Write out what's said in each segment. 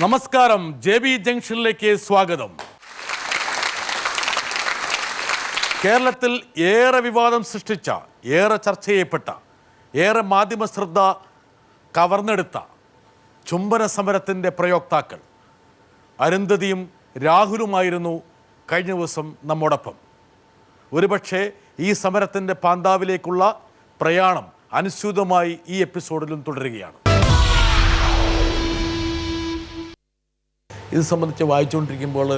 നമസ്കാരം, JB ജംഗ്ഷനിലേക്ക് സ്വാഗതം. കേരളത്തിൽ ഏറെ വിവാദം സൃഷ്ടിച്ച, ഏറെ ചർച്ച ചെയ്യപ്പെട്ട, ഏറെ മാധ്യമ ശ്രദ്ധ കവർന്നെടുത്ത ചുംബന സമരത്തിൻ്റെ പ്രയോക്താക്കൾ അരുന്ധതിയും രാഹുലുമായിരുന്നു കഴിഞ്ഞ ദിവസം നമ്മോടൊപ്പം. ഒരുപക്ഷെ ഈ സമരത്തിൻ്റെ പാന്താവിലേക്കുള്ള പ്രയാണം അനുസ്യൂതമായി ഈ എപ്പിസോഡിലും തുടരുകയാണ്. ഇത് സംബന്ധിച്ച് വായിച്ചുകൊണ്ടിരിക്കുമ്പോൾ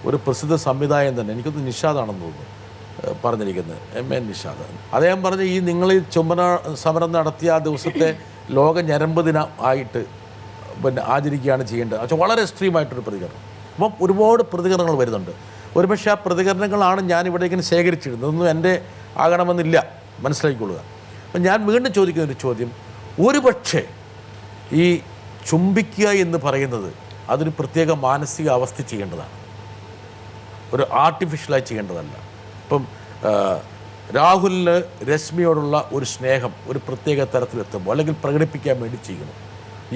ഒരു പ്രസിദ്ധ സംവിധായകൻ തന്നെ, എനിക്കൊന്ന് നിഷാദാണെന്ന് തോന്നുന്നു പറഞ്ഞിരിക്കുന്നത്, MN നിഷാദ്. അദ്ദേഹം പറഞ്ഞ് ഈ നിങ്ങൾ ഈ ചുംബന സമരം നടത്തിയ ആ ദിവസത്തെ ലോക ഞരമ്പ് ദിനം ആയിട്ട് ആചരിക്കുകയാണ് ചെയ്യേണ്ടത്. പക്ഷേ വളരെ എക്സ്ട്രീമായിട്ടൊരു പ്രതികരണം. അപ്പം ഒരുപാട് പ്രതികരണങ്ങൾ വരുന്നുണ്ട്. ഒരുപക്ഷെ ആ പ്രതികരണങ്ങളാണ് ഞാൻ ഇവിടേക്കിന് ശേഖരിച്ചിരുന്നത്. ഇതൊന്നും എൻ്റെ ആകണമെന്നില്ല, മനസ്സിലാക്കിക്കൊള്ളുക. അപ്പം ഞാൻ വീണ്ടും ചോദിക്കുന്നൊരു ചോദ്യം, ഒരുപക്ഷെ ഈ ചുംബിക്കുക എന്ന് പറയുന്നത് അതൊരു പ്രത്യേക മാനസിക അവസ്ഥ ചെയ്യേണ്ടതാണ്, ഒരു ആർട്ടിഫിഷ്യലായി ചെയ്യേണ്ടതല്ല. ഇപ്പം രാഹുലിന് രശ്മിയോടുള്ള ഒരു സ്നേഹം ഒരു പ്രത്യേക തരത്തിലെത്തുമ്പോൾ അല്ലെങ്കിൽ പ്രകടിപ്പിക്കാൻ വേണ്ടി ചെയ്യണം.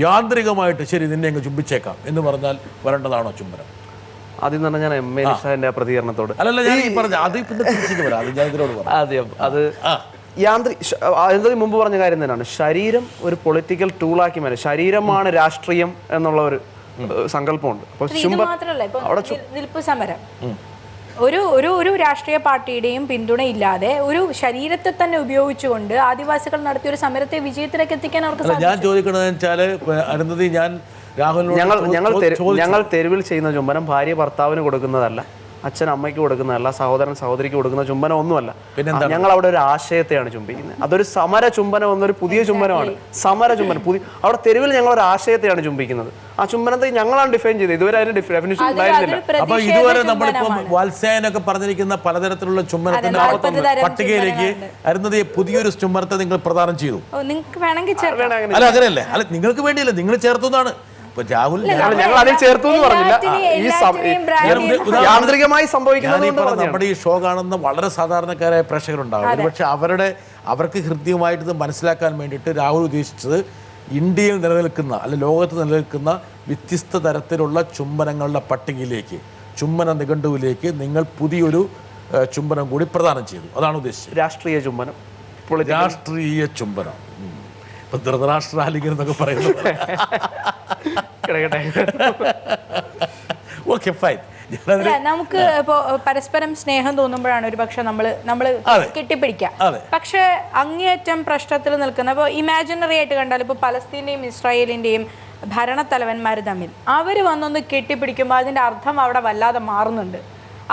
യാന്ത്രികമായിട്ട് ശരി നിന്നെ അങ്ങ് ചുംബിച്ചേക്കാം എന്ന് പറഞ്ഞാൽ വരേണ്ടതാണോ ചുംബനം? ആദ്യം തന്നെ ഞാൻ MA നിഷാദിന്റെ പ്രതികരണത്തോട് അല്ലല്ല ഞാൻ ഈ പറഞ്ഞ അത് ഞാൻ ഇതിനോട് ആദ്യം അത് മുമ്പ് പറഞ്ഞ കാര്യം തന്നെയാണ്. ശരീരം ഒരു പൊളിറ്റിക്കൽ ടൂളാക്കി മാറ്റി, ശരീരമാണ് രാഷ്ട്രീയം എന്നുള്ള ഒരു സങ്കല്പമുണ്ട്. അപ്പൊ നിൽപ്പ് സമരം ഒരു രാഷ്ട്രീയ പാർട്ടിയുടെയും പിന്തുണയില്ലാതെ ഒരു ശരീരത്തെ തന്നെ ഉപയോഗിച്ചുകൊണ്ട് ആദിവാസികൾ നടത്തിയ ഒരു സമരത്തെ വിജയത്തിലേക്ക് എത്തിക്കാൻ അവർക്ക്. ഞാൻ ചോദിക്കണമെന്ന് വെച്ചാല് അരുന്ധതി, ഞങ്ങൾ തെരുവിൽ ചെയ്യുന്ന ചുംബനം ഭാര്യ ഭർത്താവിന് കൊടുക്കുന്നതല്ല, അച്ഛൻ അമ്മയ്ക്ക് കൊടുക്കുന്നതല്ല, സഹോദരൻ സഹോദരിക്ക് കൊടുക്കുന്ന ചുംബനം ഒന്നുമല്ല. ഞങ്ങൾ അവിടെ ഒരു ആശയത്തെയാണ് ചുംബിക്കുന്നത്. അതൊരു സമര ചുംബനം എന്നൊരു പുതിയ ചുംബനമാണ്. സമര ചുംബനം അവിടെ തെരുവിൽ ഞങ്ങൾ ഒരു ആശയത്തെയാണ് ചുംബിക്കുന്നത്. ആ ചുംബനത്തെ ഞങ്ങളാണ് ഡിഫൈൻ ചെയ്തത്. ഇതുവരെ അതിന് ഡെഫിനിഷൻ ഉണ്ടായിരുന്നില്ല. അപ്പൊ ഇതുവരെ നമ്മളിപ്പോ വാത്സ്യായനൊക്കെ പറഞ്ഞിരിക്കുന്ന പലതരത്തിലുള്ള ചുംബനത്തിന്റെ പട്ടികയിലേക്ക് അരുന്ധതി പുതിയൊരു ചുംബനത്തെ നിങ്ങൾ പ്രദാനം ചെയ്തു. നിങ്ങൾക്ക് വേണമെങ്കിൽ അല്ല അങ്ങനെയല്ലേ, അല്ല നിങ്ങൾക്ക് വേണ്ടിയല്ല, നിങ്ങൾ ചേർത്തുന്നതാണ്. രാഹുൽ ഞങ്ങൾ അതിൽ ചേർത്തു എന്ന് പറഞ്ഞില്ല, യാന്ത്രികമായി സംഭവിക്കുന്നത്. നമ്മുടെ ഈ ഷോ കാണുന്ന വളരെ സാധാരണക്കാരായ പ്രേക്ഷകരുണ്ടാകും. പക്ഷെ അവർക്ക് ഹൃദ്യമായിട്ട് ഇത് മനസ്സിലാക്കാൻ വേണ്ടിയിട്ട് രാഹുൽ ഉദ്ദേശിച്ചത് ഇന്ത്യയിൽ നിലനിൽക്കുന്ന അല്ലെ ലോകത്ത് നിലനിൽക്കുന്ന വ്യത്യസ്ത തരത്തിലുള്ള ചുംബനങ്ങളുടെ പട്ടികയിലേക്ക്, ചുംബന നിഘണ്ടുവിലേക്ക് നിങ്ങൾ പുതിയൊരു ചുംബനം കൂടി പ്രദാനം ചെയ്തു. അതാണ് ഉദ്ദേശിച്ചത്. രാഷ്ട്രീയ ചുംബനം, രാഷ്ട്രീയ ചുംബനം. ഇപ്പൊ ധൃതരാഷ്ട്രാലിംഗൻ എന്നൊക്കെ പറയുന്നത്. Okay fine. നമുക്ക് ഇപ്പോ പരസ്പരം സ്നേഹം തോന്നുമ്പോഴാണ് ഒരു പക്ഷെ നമ്മൾ കെട്ടിപ്പിടിക്കാം. പക്ഷെ അങ്ങേയറ്റം പ്രശ്നത്തിൽ നിൽക്കുന്ന ഇപ്പോൾ ഇമാജിനറി ആയിട്ട് കണ്ടാൽ ഇപ്പോൾ പലസ്തീന്റെയും ഇസ്രായേലിന്റെയും ഭരണത്തലവന്മാർ തമ്മിൽ അവർ വന്നൊന്ന് കെട്ടിപ്പിടിക്കുമ്പോൾ അതിന്റെ അർത്ഥം അവിടെ വല്ലാതെ മാറുന്നുണ്ട്.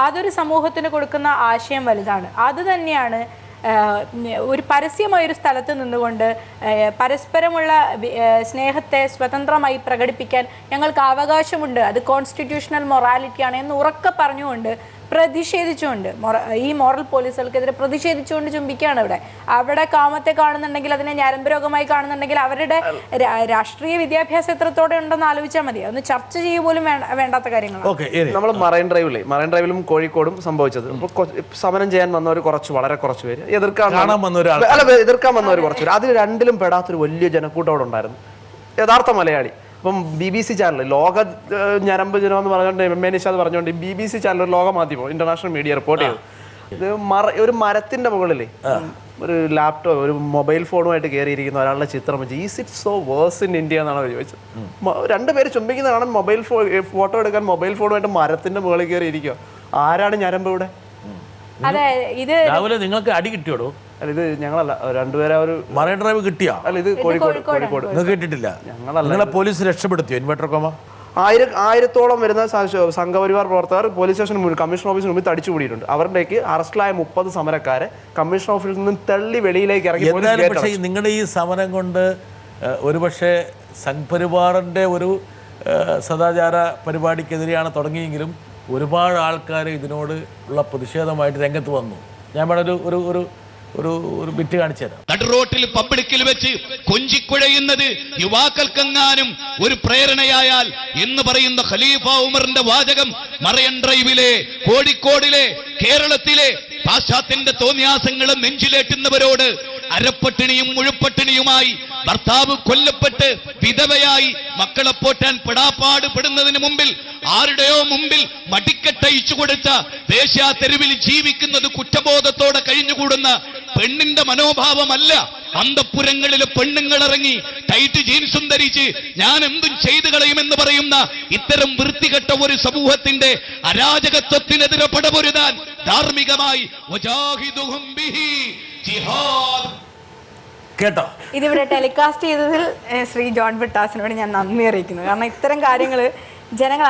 അതൊരു സമൂഹത്തിന് കൊടുക്കുന്ന ആശയം വലുതാണ്. അത് തന്നെയാണ് ഒരു പരസ്യമായൊരു സ്ഥലത്ത് നിന്നുകൊണ്ട് പരസ്പരമുള്ള സ്നേഹത്തെ സ്വതന്ത്രമായി പ്രകടിപ്പിക്കാൻ ഞങ്ങൾക്ക് അവകാശമുണ്ട്, അത് കോൺസ്റ്റിറ്റ്യൂഷണൽ മൊറാലിറ്റിയാണ് എന്ന് ഉറക്കെ പറഞ്ഞുകൊണ്ട് പ്രതിഷേധിച്ചുകൊണ്ട് ഈ മോറൽ പോലീസുകൾക്കെതിരെ പ്രതിഷേധിച്ചുകൊണ്ട് ചുംബിക്കുകയാണ്. അവിടെ കാമത്തെ കാണുന്നുണ്ടെങ്കിൽ, അതിനെ ഞരമ്പ് രോഗമായി കാണുന്നുണ്ടെങ്കിൽ അവരുടെ രാഷ്ട്രീയ വിദ്യാഭ്യാസം എത്രത്തോടെ ഉണ്ടെന്ന് ആലോചിച്ചാൽ മതി. അതൊന്ന് ചർച്ച ചെയ്യുക പോലും വേണ്ടാത്ത കാര്യങ്ങളാണ്. നമ്മൾ മറൈൻ ഡ്രൈവിലും കോഴിക്കോടും സംഭവിച്ചത്. സമരം ചെയ്യാൻ വന്നവർ വളരെ കുറച്ച് പേര്, എതിർക്കാൻ വന്നവർ കുറച്ച് പേര്, അതിൽ രണ്ടിലും പെടാത്തൊരു വലിയ ജനക്കൂട്ടം അവിടെ ഉണ്ടായിരുന്നു. യഥാർത്ഥ മലയാളി. ഇപ്പം BBC ചാനൽ ലോക ഞരമ്പ് ദിനം എന്ന് പറഞ്ഞുകൊണ്ട് MA നിഷാദ് പറഞ്ഞുകൊണ്ട് BBC ചാനൽ ഒരു ലോക മാധ്യമം ഇന്റർനാഷണൽ മീഡിയ റിപ്പോർട്ട് ചെയ്തു. ഇത് ഒരു മരത്തിന്റെ മുകളിൽ ഒരു ലാപ്ടോപ്പ്, ഒരു മൊബൈൽ ഫോണുമായിട്ട് കയറിയിരിക്കുന്ന ഒരാളുടെ ചിത്രം വെച്ച് is it so worse in India എന്നാണ് ചോദിച്ചത്. രണ്ടുപേര് ചുംബിക്കുന്ന കാണാൻ ഫോട്ടോ എടുക്കാൻ മൊബൈൽ ഫോണുമായിട്ട് മരത്തിന്റെ മുകളിൽ കയറി ഇരിക്കുക. ആരാണ് ഞരമ്പ് ഇവിടെ? നിങ്ങൾക്ക് അടി കിട്ടിയോടോ? അല്ല, ഇത് ഞങ്ങളല്ല, രണ്ടുപേരെ ഒരു മറൈൻ ഡ്രൈവ് കിട്ടിയാ? അല്ല, ഇത് കോഴിക്കോട്. നിങ്ങൾക്ക് കിട്ടിയിട്ടില്ല? ഞങ്ങളല്ല. പോലീസ് രക്ഷപ്പെടുത്തിയോ? ഇൻവെർട്ടർ കോമ 1000-ഓളം വരുന്ന സംഘപരിവാർ പ്രവർത്തകർ പോലീസ് സ്റ്റേഷന് മുന്നിൽ, കമ്മീഷൻ ഓഫീസിന് മുമ്പിൽ തടിച്ചു കൂടിയിട്ടുണ്ട്. അവരുടേക്ക് അറസ്റ്റിലായ 30 സമരക്കാരെ കമ്മീഷൻ ഓഫീസിൽ നിന്നും തള്ളി വെളിയിലേക്ക് ഇറങ്ങി. പക്ഷേ നിങ്ങളുടെ ഈ സമരം കൊണ്ട് ഒരുപക്ഷെ സംഘപരിവാറിന്റെ ഒരു സദാചാര പരിപാടിക്കെതിരെയാണ് തുടങ്ങിയെങ്കിലും ഒരുപാട് ആൾക്കാർ ഇതിനോട് ഉള്ള പ്രതിഷേധമായിട്ട് രംഗത്ത് വന്നു. ഞാൻ വേണം ഒരു ബിറ്റ് കാണിച്ചു തരാം. നടുറോട്ടിൽ പബ്ലിക്കിൽ വെച്ച് കൊഞ്ചിക്കുഴയുന്നത് യുവാക്കൾക്കെങ്ങാനും ഒരു പ്രേരണയായാൽ എന്ന് പറയുന്ന ഖലീഫ ഉമറിന്റെ വാചകം മറൈൻ ഡ്രൈവിലെ, കോഴിക്കോടിലെ, കേരളത്തിലെ പാശ്ചാത്യന്റെ തോന്നിയാസങ്ങളും നെഞ്ചിലേറ്റുന്നവരോട് അരപ്പട്ടിണിയും മുഴുപ്പട്ടിണിയുമായി ഭർത്താവ് കൊല്ലപ്പെട്ട് വിധവയായി മക്കളെ പോറ്റാൻ പെടാപ്പാട് പെടുന്നതിന് മുമ്പിൽ ആരുടെയോ മുമ്പിൽ മടിക്കട്ടയിച്ചു കൊടുത്ത ദേശീയ തെരുവിൽ ജീവിക്കുന്നത് കുറ്റബോധത്തോടെ കഴിഞ്ഞുകൂടുന്ന പെണ്ണിന്റെ മനോഭാവമല്ല അന്തഃപുരങ്ങളിലെ പെണ്ണുങ്ങൾ ഇറങ്ങി ടൈറ്റ് ജീൻസും ധരിച്ച് ഞാൻ എന്തും ചെയ്തു കളയുമെന്ന് പറയുന്ന ഇത്തരം വൃത്തികെട്ട ഒരു സമൂഹത്തിന്റെ അരാജകത്വത്തിനെതിരെ പടപൊരുതാൻ ധാർമ്മികമായി കേട്ടോ. ഇതിവിടെ ടെലികാസ്റ്റ് ചെയ്തതിൽ ശ്രീ ജോൺ ബ്രിട്ടാസിനോട് ഞാൻ നന്ദി അറിയിക്കുന്നു. കാരണം ഇത്തരം കാര്യങ്ങൾ ജനങ്ങൾ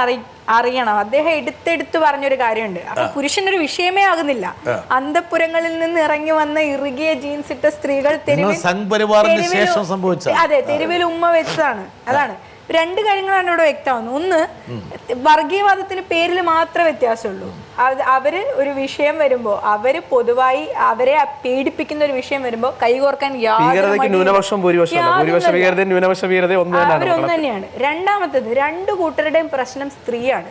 അറിയണം. അദ്ദേഹം എടുത്തെടുത്ത് പറഞ്ഞൊരു കാര്യമുണ്ട്. അപ്പൊ പുരുഷനൊരു വിഷയമേ ആകുന്നില്ല. അന്തഃപുരങ്ങളിൽ നിന്ന് ഇറങ്ങി വന്ന ഇറുകിയ ജീൻസ് ഇട്ട സ്ത്രീകൾ അതെ തെരുവിൽ ഉമ്മ വെച്ചതാണ്. അതാണ് രണ്ട് കാര്യങ്ങളാണ് ഇവിടെ വ്യക്തമാകുന്നത്. ഒന്ന്, വർഗീയവാദത്തിന്റെ പേരിൽ മാത്രമേ വ്യത്യാസമുള്ളൂ. അവര് ഒരു വിഷയം വരുമ്പോ അവര് പൊതുവായി അവരെ പീഡിപ്പിക്കുന്ന ഒരു വിഷയം വരുമ്പോ കൈകോർക്കാൻ അവരൊന്നു തന്നെയാണ്. രണ്ടാമത്തത്, രണ്ടു കൂട്ടരുടെയും പ്രശ്നം സ്ത്രീയാണ്.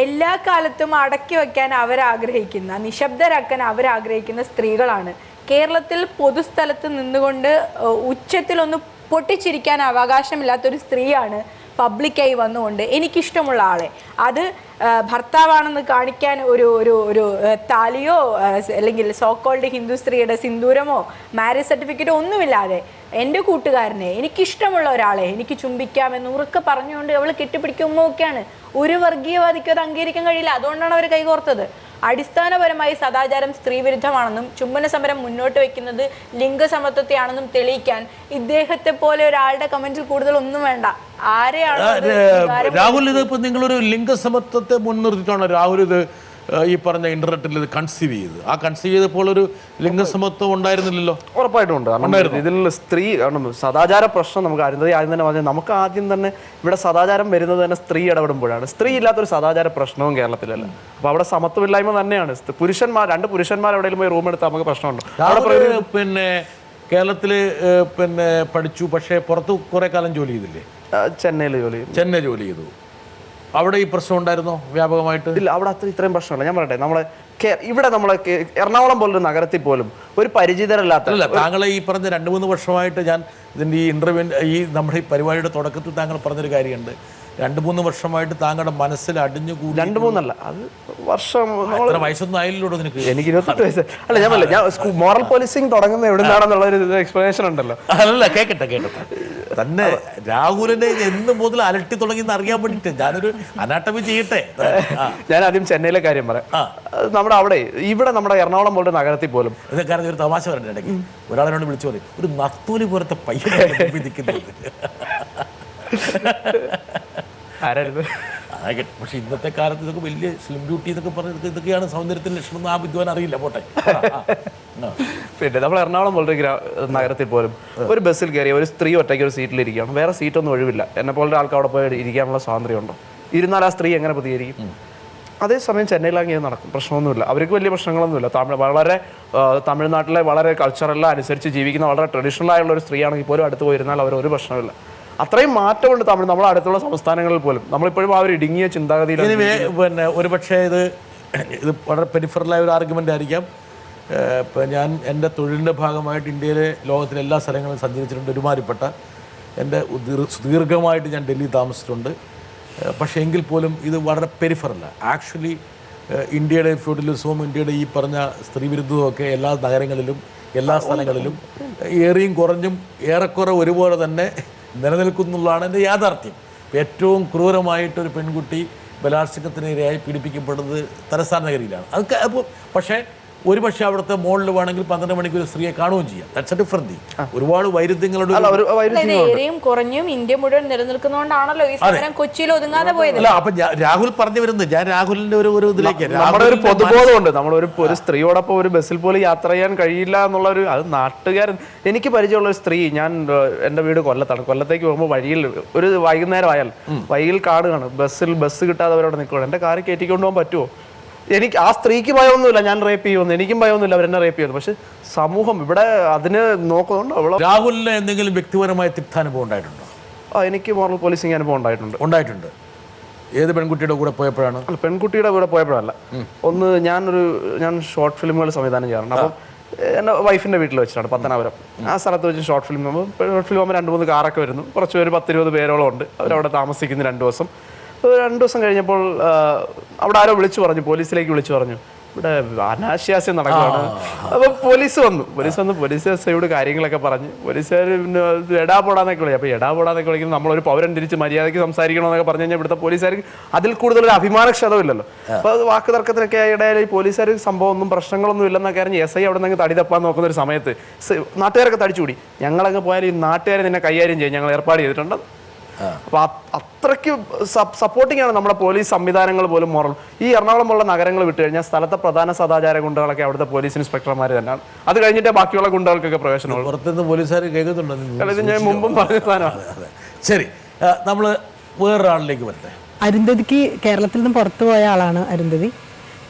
എല്ലാ കാലത്തും അടക്കി വെക്കാൻ അവരാഗ്രഹിക്കുന്ന, നിശബ്ദരാക്കാൻ അവരാഗ്രഹിക്കുന്ന സ്ത്രീകളാണ്. കേരളത്തിൽ പൊതുസ്ഥലത്ത് നിന്നുകൊണ്ട് ഉച്ചത്തിലൊന്ന് പൊട്ടിച്ചിരിക്കാൻ അവകാശമില്ലാത്തൊരു സ്ത്രീയാണ് പബ്ലിക്കായി വന്നുകൊണ്ട് എനിക്കിഷ്ടമുള്ള ആളെ, അത് ഭർത്താവാണെന്ന് കാണിക്കാൻ ഒരു ഒരു ഒരു താലിയോ അല്ലെങ്കിൽ സോക്കോൾഡ് ഹിന്ദു സ്ത്രീയുടെ സിന്ദൂരമോ മാരേജ് സർട്ടിഫിക്കറ്റോ ഒന്നുമില്ലാതെ എൻ്റെ കൂട്ടുകാരനെ, എനിക്കിഷ്ടമുള്ള ഒരാളെ എനിക്ക് ചുംബിക്കാമെന്ന് ഉറക്കെ പറഞ്ഞുകൊണ്ട് അവൾ കെട്ടിപ്പിടിക്കുമ്പോഴൊക്കെയാണ്. ഒരു വർഗീയവാദിക്കും അത് അംഗീകരിക്കാൻ കഴിയില്ല. അതുകൊണ്ടാണ് അവർ കൈകോർത്തത്. അടിസ്ഥാനപരമായി സദാചാരം സ്ത്രീവിരുദ്ധമാണെന്നും ചുംബന സമരം മുന്നോട്ട് വെക്കുന്നത് ലിംഗസമത്വത്തെയാണെന്നും തെളിയിക്കാൻ ഇദ്ദേഹത്തെ പോലെ ഒരാളുടെ കമന്റിൽ കൂടുതൽ ഒന്നും വേണ്ട. രാഹുൽ, ഇതിപ്പോ നിങ്ങളൊരു ലിംഗസമത്വത്തെ മുൻനിർത്തിയിട്ടാണ് രാഹുൽ ഇത് ഈ പറഞ്ഞ ഇന്റർനെറ്റിൽ ഇത് കൺസീവ് ചെയ്ത്. ആ കൺസീവ് ചെയ്തപ്പോൾ ഒരു ലിംഗസമത്വം ഉണ്ടായിരുന്നില്ലല്ലോ? ഉറപ്പായിട്ടും ഉണ്ട്. ഇതിൽ സ്ത്രീ സദാചാര പ്രശ്നം നമുക്ക് ആദ്യം തന്നെ പറഞ്ഞാൽ നമുക്ക് ആദ്യം തന്നെ ഇവിടെ സദാചാരം വരുന്നത് തന്നെ സ്ത്രീ ഇടപെടുമ്പോഴാണ്. സ്ത്രീ ഇല്ലാത്തൊരു സദാചാര പ്രശ്നവും കേരളത്തിലല്ല. അപ്പൊ അവിടെ സമത്വമില്ലായ്മ തന്നെയാണ്. രണ്ട് പുരുഷന്മാർ എവിടെയെങ്കിലും പോയി റൂം എടുത്താൽ നമുക്ക് പ്രശ്നമുണ്ട്. പിന്നെ കേരളത്തില് പിന്നെ പഠിച്ചു, പക്ഷേ പുറത്ത് കുറെ കാലം ജോലി ചെയ്തില്ലേ? ചെന്നൈ ജോലി ചെയ്തു. അവിടെ ഈ പ്രശ്നം ഉണ്ടായിരുന്നോ വ്യാപകമായിട്ട്? ഇല്ല, അവിടെ ഇത്രയും പ്രശ്നമല്ല. ഞാൻ പറയട്ടെ, ഇവിടെ നമ്മളെ എറണാകുളം പോലൊരു നഗരത്തിൽ പോലും ഒരു പരിചിതരല്ലാത്ത താങ്കളെ ഈ പറഞ്ഞ 2-3 വർഷമായിട്ട് ഞാൻ ഇതിൻ്റെ ഈ ഇന്റർവ്യൂ ഈ നമ്മുടെ ഈ പരിപാടിയുടെ തുടക്കത്തിൽ താങ്കൾ പറഞ്ഞൊരു കാര്യമുണ്ട്. 2-3 വർഷമായിട്ട് താങ്കളുടെ മനസ്സിൽ അടിഞ്ഞുകൂടി. 2-3 അല്ല, അത് വർഷം. വയസ്സൊന്നും ആയില്ലോ നിനക്ക്? എനിക്ക് 28 വയസ്സ്. അല്ല, ഞാൻ മോറൽ പോലീസിങ് തുടങ്ങുന്നത് എവിടെ നിന്നാണെന്നുള്ള ഒരു എക്സ്പ്ലനേഷൻ ഉണ്ടല്ലോ. അല്ല, കേക്കട്ടെ തന്നെ രാഹുലിനെ എന്ന് മുതൽ അലട്ടി തുടങ്ങി അറിയാൻ വേണ്ടിട്ട് ഞാനൊരു അനാട്ടമി ചെയ്യട്ടെ. ഞാൻ ആദ്യം ചെന്നൈയിലെ കാര്യം പറയാം. നമ്മുടെ അവിടെ ഇവിടെ നമ്മുടെ എറണാകുളം പോലത്തെ നഗരത്തിൽ പോലും കാരണം ഒരു തമാശ പറഞ്ഞ ഇടയ്ക്ക് ഒരാളെന്നോട് വിളിച്ചു പറയും, ഒരു നത്തൂലി പോലത്തെ പയ്യനെ നിൽക്കുന്നത്. ആരായിരുന്നു? പക്ഷെ ഇന്നത്തെ കാലത്ത് ഇതൊക്കെ വലിയ സ്ലിം ബ്യൂട്ടി എന്നൊക്കെ പറഞ്ഞത് ഇതൊക്കെയാണ് സൗന്ദര്യത്തിന്റെ ലക്ഷണം. ആ വിദ്വാൻ അറിയില്ല. പോട്ടെ. പിന്നെ നമ്മൾ എറണാകുളം പോലൊരു നഗരത്തിൽ പോലും ഒരു ബസ്സിൽ കയറിയ ഒരു സ്ത്രീ ഒറ്റയ്ക്ക് ഒരു സീറ്റിൽ ഇരിക്കുകയാണ്. വേറെ സീറ്റൊന്നും ഒഴിവില്ല. എന്നെ പോലത്തെ ആൾക്ക് അവിടെ പോയി ഇരിക്കാനുള്ള സ്വാതന്ത്ര്യമുണ്ടോ? ഇരുന്നാൽ ആ സ്ത്രീ എങ്ങനെ പ്രതികരിക്കും? അതേസമയം ചെന്നൈയിലാണെങ്കിൽ നടക്കും, പ്രശ്നമൊന്നുമില്ല. അവർക്ക് വലിയ പ്രശ്നങ്ങളൊന്നുമില്ല. തമിഴ്നാട്ടിലെ വളരെ കൾച്ചറെല്ലാം അനുസരിച്ച് ജീവിക്കുന്ന വളരെ ട്രഡീഷണൽ ആയുള്ള ഒരു സ്ത്രീയാണെങ്കിൽ പോലും അടുത്ത് പോയിരുന്നാൽ അവർ ഒരു പ്രശ്നമില്ല. അത്രയും മാറ്റമുണ്ട് നമ്മുടെ അടുത്തുള്ള സംസ്ഥാനങ്ങളിൽ പോലും. നമ്മളിപ്പോഴും ആ ഒരു ഇടുങ്ങിയ ചിന്താഗതിയിൽ. പിന്നെ ഒരുപക്ഷെ ഇത് വളരെ പെരിഫറലായ ഒരു ആർഗ്യുമെൻ്റ് ആയിരിക്കാം. ഇപ്പം ഞാൻ എൻ്റെ തൊഴിലിൻ്റെ ഭാഗമായിട്ട് ഇന്ത്യയിലെ ലോകത്തിലെ എല്ലാ സ്ഥലങ്ങളും സഞ്ചരിച്ചിട്ടുണ്ട്. ഒരുമാതിരിപ്പെട്ട എൻ്റെ ദീർഘമായിട്ട് ഞാൻ ഡൽഹി താമസിച്ചിട്ടുണ്ട്. പക്ഷേ എങ്കിൽ പോലും ഇത് വളരെ പെരിഫറല്ല. ആക്ച്വലി ഇന്ത്യയുടെ ഫ്യൂഡലിസവും ഇന്ത്യയുടെ ഈ പറഞ്ഞ സ്ത്രീവിരുദ്ധവും ഒക്കെ എല്ലാ നഗരങ്ങളിലും എല്ലാ സ്ഥലങ്ങളിലും ഏറിയും കുറഞ്ഞും ഏറെക്കുറെ ഒരുപോലെ തന്നെ നിലനിൽക്കുന്നുള്ളതാണ് എൻ്റെ യാഥാർത്ഥ്യം. ഏറ്റവും ക്രൂരമായിട്ടൊരു പെൺകുട്ടി ബലാത്സംഗത്തിനിരയായി പീഡിപ്പിക്കപ്പെടുന്നത് തലസ്ഥാന നഗരിയിലാണ്. അതൊക്കെ അപ്പോൾ പക്ഷേ ഒരുപക്ഷെ അവിടുത്തെ മോളിൽ വേണമെങ്കിൽ 12 മണിക്കൂർ സ്ത്രീയെ കാണുകയും ചെയ്യാം. That's A different thing. ഒരുപാട് വൈരുദ്ധ്യങ്ങളുടെ കുറഞ്ഞും ഇന്ത്യ മുഴുവൻ നിലനിൽക്കുന്നതുകൊണ്ടാണല്ലോ ഈ സമരം കൊച്ചിയിൽ ഒതുങ്ങാതെ പോയത്. അല്ല, അപ്പൊ രാഹുൽ പറഞ്ഞു വരുന്നത്, ഞാൻ രാഹുലിന്റെ ഒരു ഇതിലേക്ക്, നമ്മുടെ ഒരു പൊതുബോധമുണ്ട്. ഒരു സ്ത്രീയോടൊപ്പം ഒരു ബസ്സിൽ പോലും യാത്ര ചെയ്യാൻ കഴിയില്ല എന്നുള്ള ഒരു, അത് നാട്ടുകാരൻ. എനിക്ക് പരിചയമുള്ള ഒരു സ്ത്രീ, ഞാൻ എൻ്റെ വീട് കൊല്ലത്താണ്. കൊല്ലത്തേക്ക് പോകുമ്പോൾ വഴിയിൽ ഒരു വൈകുന്നേരം ആയാൽ വഴിയിൽ കാണുകയാണ് ബസ് കിട്ടാതെ അവരവിടെ നിൽക്കുകയാണ്. എൻ്റെ കാറ് കയറ്റിക്കൊണ്ട് പോകാൻ പറ്റുമോ? എനിക്ക് ആ സ്ത്രീക്ക് ഭയമൊന്നുമില്ല ഞാൻ റേപ്പ് ചെയ്യുമെന്ന്, എനിക്കും ഭയമൊന്നുമില്ല അവരെന്നെ റേപ്പ് ചെയ്യുന്നു. പക്ഷെ സമൂഹം ഇവിടെ അതിന് നോക്കുന്നുണ്ട്. രാഹുലിന് എന്തെങ്കിലും വ്യക്തിപരമായ തിക്താനുഭവം ഉണ്ടായിട്ടുണ്ടോ? എനിക്ക് മോറൽ പോലീസിങ് അനുഭവം ഉണ്ടായിട്ടുണ്ട്. ഏത് പെൺകുട്ടിയുടെ കൂടെ പോയപ്പോഴാണ്? പെൺകുട്ടിയുടെ കൂടെ പോയപ്പോഴല്ല. ഒന്ന് ഞാൻ ഷോർട്ട് ഫിലിമുകൾ സംവിധാനം ചെയ്യാറുണ്ട്. അപ്പം എൻ്റെ വൈഫിൻ്റെ വീട്ടിൽ വെച്ചിട്ടാണ് പത്തനാപുരം. ആ സ്ഥലത്ത് വെച്ച് ഷോർട്ട് ഫിലിം ആകുമ്പോൾ 2-3 കാറൊക്കെ വരുന്നു. കുറച്ച് പേര് 10-20 പേരോളം ഉണ്ട്. അവരവിടെ താമസിക്കുന്നു 2 ദിവസം. 2 ദിവസം കഴിഞ്ഞപ്പോൾ അവിടെ ആരോ വിളിച്ചു പറഞ്ഞു, പോലീസിലേക്ക് വിളിച്ചു പറഞ്ഞു, ഇവിടെ അനാശാസ്യം നടക്കുകയാണ്. അപ്പോൾ പോലീസ് വന്നു. പോലീസ് എസ്ഐയോട് കാര്യങ്ങളൊക്കെ പറഞ്ഞ് പോലീസുകാർ പിന്നെ എടാ പോടാന്നൊക്കെ വിളിക്കും. അപ്പോൾ എടാ പോടാന്നൊക്കെ വിളിക്കുമ്പോൾ നമ്മളൊരു പൗരൻ തിരിച്ച് മര്യാദയ്ക്ക് സംസാരിക്കണമെന്നൊക്കെ പറഞ്ഞു കഴിഞ്ഞാൽ ഇവിടുത്തെ പോലീസുകാർക്ക് അതിൽ കൂടുതലൊരു അഭിമാനക്ഷതമില്ലല്ലോ. അപ്പോൾ അത് വാക്ക് തർക്കത്തിനൊക്കെ ഇടയിൽ ഈ പോലീസുകാർ സംഭവം ഒന്നും പ്രശ്നങ്ങളൊന്നും ഇല്ലെന്നൊക്കെ അറിഞ്ഞ് എസ് ഐ അവിടെ നിന്ന് തടി തപ്പാൻ നോക്കുന്ന ഒരു സമയത്ത് നാട്ടുകാരൊക്കെ തടിച്ചുകൂടി. ഞങ്ങളങ്ങ് പോയാൽ ഈ നാട്ടുകാരെ നിന്നെ കൈകാര്യം ചെയ്യും, ഞങ്ങൾ ഏർപ്പാട് ചെയ്തിട്ടുണ്ട്. അപ്പൊ അത്രയ്ക്ക് സപ്പോർട്ടിംഗ് ആണ് നമ്മുടെ പോലീസ് സംവിധാനങ്ങൾ പോലും മോറൽ. ഈ എറണാകുളം പോലുള്ള നഗരങ്ങൾ വിട്ടു കഴിഞ്ഞാൽ സ്ഥലത്തെ പ്രധാന സദാചാര ഗുണ്ടകളൊക്കെ അവിടുത്തെ പോലീസ് ഇൻസ്പെക്ടർമാർ തന്നെയാണ്. അത് കഴിഞ്ഞിട്ട് ബാക്കിയുള്ള ഗുണ്ടകൾക്കൊക്കെ പ്രവേശനമുള്ളൂ. പുറത്തുനിന്ന് പോലീസുകാർ കേൾക്കുന്നുണ്ടോ? ഇത് ഞാൻ മുമ്പും പറഞ്ഞ സാധനമാണ്. ശരി, നമ്മൾ വേറൊരാളിലേക്ക് വരട്ടെ. അരുന്ധതിക്ക് കേരളത്തിൽ നിന്ന് പുറത്തു പോയ ആളാണ് അരുന്ധതി.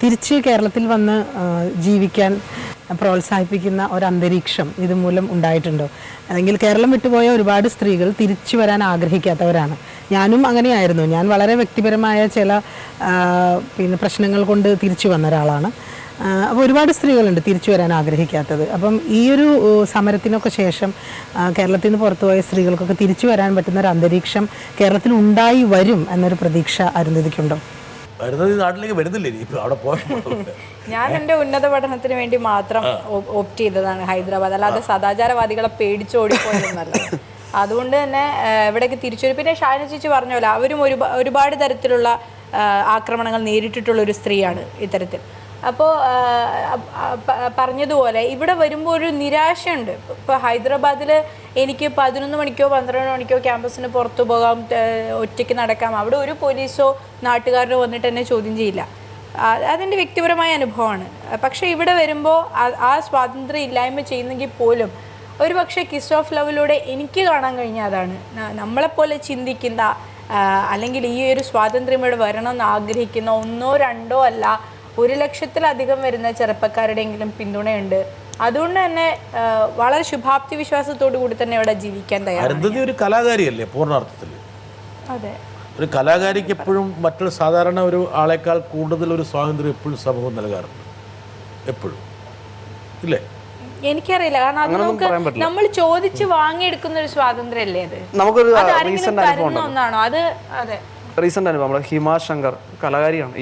തിരിച്ച് കേരളത്തിൽ വന്ന് ജീവിക്കാൻ പ്രോത്സാഹിപ്പിക്കുന്ന ഒരു അന്തരീക്ഷം ഇതുമൂലം ഉണ്ടായിട്ടുണ്ടോ? അല്ലെങ്കിൽ കേരളം വിട്ടുപോയ ഒരുപാട് സ്ത്രീകൾ തിരിച്ചു വരാൻ ആഗ്രഹിക്കാത്തവരാണ്. ഞാനും അങ്ങനെയായിരുന്നു. ഞാൻ വളരെ വ്യക്തിപരമായ ചില പ്രശ്നങ്ങൾ കൊണ്ട് തിരിച്ചു വന്ന ഒരാളാണ്. അപ്പോൾ ഒരുപാട് സ്ത്രീകളുണ്ട് തിരിച്ചു വരാൻ ആഗ്രഹിക്കാത്തത്. അപ്പം ഈ ഒരു സമരത്തിനൊക്കെ ശേഷം കേരളത്തിൽ നിന്ന് പുറത്തുപോയ സ്ത്രീകൾക്കൊക്കെ തിരിച്ചു വരാൻ പറ്റുന്ന ഒരു അന്തരീക്ഷം കേരളത്തിൽ ഉണ്ടായി വരും എന്നൊരു പ്രതീക്ഷ അരുന്ധതിക്കുണ്ടോ? നാട്ടിലേക്ക് വരുന്നില്ലേ ഇപ്പൊ? അവിടെ പോയപ്പോൾ ഞാൻ എൻ്റെ ഉന്നത പഠനത്തിന് വേണ്ടി മാത്രം ഓപ്റ്റ് ചെയ്തതാണ് ഹൈദരാബാദ്, അല്ലാതെ സദാചാരവാദികളെ പേടിച്ചോടിപ്പോയെന്നല്ല. അതുകൊണ്ട് തന്നെ ഇവിടേക്ക് തിരിച്ചു വരും. പിന്നെ ഷാഹിന ചേച്ചി പറഞ്ഞ പോലെ അവരും ഒരുപാട് തരത്തിലുള്ള ആക്രമണങ്ങൾ നേരിട്ടിട്ടുള്ള ഒരു സ്ത്രീയാണ് ഇത്തരത്തിൽ. അപ്പോൾ പറഞ്ഞതുപോലെ ഇവിടെ വരുമ്പോൾ ഒരു നിരാശയുണ്ട്. ഇപ്പോൾ ഹൈദരാബാദിൽ എനിക്ക് 11 മണിക്കോ 12 മണിക്കോ ക്യാമ്പസിന് പുറത്തു പോകാം, ഒറ്റയ്ക്ക് നടക്കാം. അവിടെ ഒരു പോലീസോ നാട്ടുകാരനോ വന്നിട്ട് എന്നെ ചോദ്യം ചെയ്യില്ല. അതെൻ്റെ വ്യക്തിപരമായ അനുഭവമാണ്. പക്ഷേ ഇവിടെ വരുമ്പോൾ ആ സ്വാതന്ത്ര്യം ഇല്ലായ്മ ചെയ്യുന്നെങ്കിൽ പോലും ഒരു പക്ഷേ കിസ് ഓഫ് ലവിലൂടെ എനിക്ക് കാണാൻ കഴിഞ്ഞ അതാണ്, നമ്മളെപ്പോലെ ചിന്തിക്കുന്ന അല്ലെങ്കിൽ ഈ ഒരു സ്വാതന്ത്ര്യം ഇവിടെ വരണമെന്ന് ആഗ്രഹിക്കുന്ന 1-2 അല്ല 1,00,000-ലധികം വരുന്ന ചെറുപ്പക്കാരുടെയെങ്കിലും പിന്തുണയുണ്ട്. അതുകൊണ്ട് തന്നെ വളരെ ശുഭാപ്തി വിശ്വാസത്തോടു കൂടി തന്നെ ഇവിടെ ജീവിക്കാൻ തയ്യാറാണ്. ഒരു കലാകാരിയല്ലേ പൂർണ്ണാർത്ഥത്തിൽ? അതെ, ഒരു കലാകാരിക്ക് എപ്പോഴും മറ്റൊരു സാധാരണ ഒരു ആളെക്കാൾ കൂടുതൽ ഒരു സ്വാതന്ത്ര്യം എപ്പോഴും സമൂഹം നൽകാറുണ്ട്, എപ്പോഴും ഇല്ലേ? എനിക്കറിയില്ല, കാരണം അത് നമുക്ക് നമ്മൾ ചോദിച്ച് വാങ്ങിയെടുക്കുന്ന ഒരു സ്വാതന്ത്ര്യം അല്ലേ അത്? നമുക്കൊരു ഒന്നാണോ അത്? അതെ, റീസെന്റ് അനുഭവം. നമ്മളെ ഹിമ ശങ്കർ കലാകാരിയാണ്.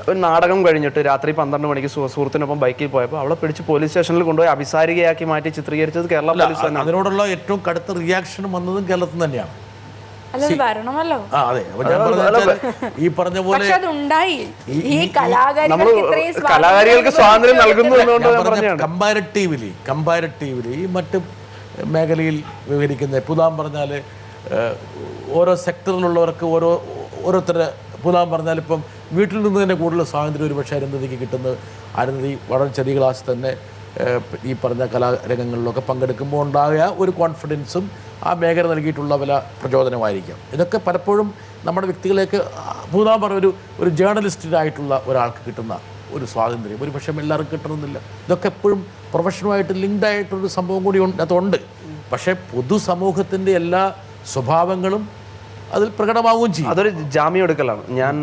ഒരു നാടകം കഴിഞ്ഞിട്ട് രാത്രി 12 മണിക്ക് സുഹൃത്തിനൊപ്പം ബൈക്കിൽ പോയപ്പോൾ അവളെ പിടിച്ച് പോലീസ് സ്റ്റേഷനിൽ കൊണ്ടുപോയി അഭിസാരികയാക്കി മാറ്റി ചിത്രീകരിച്ചത് കേരള പോലീസ് തന്നെ. അതിനോടുള്ള ഏറ്റവും കടുത്ത റിയാക്ഷൻ വന്നതും കേരളത്തിൽ തന്നെയാണ്. ഈ പറഞ്ഞ പോലെ കലാകാരികൾക്ക് സ്വാതന്ത്ര്യം നൽകുന്നു എന്നുകൊണ്ട് കമ്പാരിറ്റീവ്ലി ഈ മറ്റ് മേഖലയിൽ വിവരിക്കുന്ന പുതാം പറഞ്ഞാൽ ഓരോ സെക്ടറിലുള്ളവർക്ക് ഓരോരുത്തരുടെ പുതാം പറഞ്ഞാൽ ഇപ്പം വീട്ടിൽ നിന്ന് തന്നെ കൂടുതൽ സ്വാതന്ത്ര്യം ഒരു പക്ഷേ അരുന്ധതിക്ക് കിട്ടുന്നത്. അരുന്ധതി വളരെ ചെറിയ ക്ലാസ്സിൽ തന്നെ ഈ പറഞ്ഞ കലാരംഗങ്ങളിലൊക്കെ പങ്കെടുക്കുമ്പോൾ ഉണ്ടായ ഒരു കോൺഫിഡൻസും ആ മേഖല നൽകിയിട്ടുള്ള പല പ്രചോദനമായിരിക്കാം. ഇതൊക്കെ പലപ്പോഴും നമ്മുടെ വ്യക്തികളെയൊക്കെ ഭൂതാൻ പറഞ്ഞ ഒരു ജേർണലിസ്റ്റിനായിട്ടുള്ള ഒരാൾക്ക് കിട്ടുന്ന ഒരു സ്വാതന്ത്ര്യം ഒരു പക്ഷേ എല്ലാവർക്കും കിട്ടണമെന്നില്ല. ഇതൊക്കെ എപ്പോഴും പ്രൊഫഷനുമായിട്ട് ലിങ്ക്ഡ് ആയിട്ടൊരു സംഭവം കൂടി അതുണ്ട്. പക്ഷേ പൊതുസമൂഹത്തിൻ്റെ എല്ലാ സ്വഭാവങ്ങളും അതിൽ പ്രകടമാവുകയും ചെയ്യും. അതൊരു ജാമ്യം എടുക്കലാണ്. ഞാൻ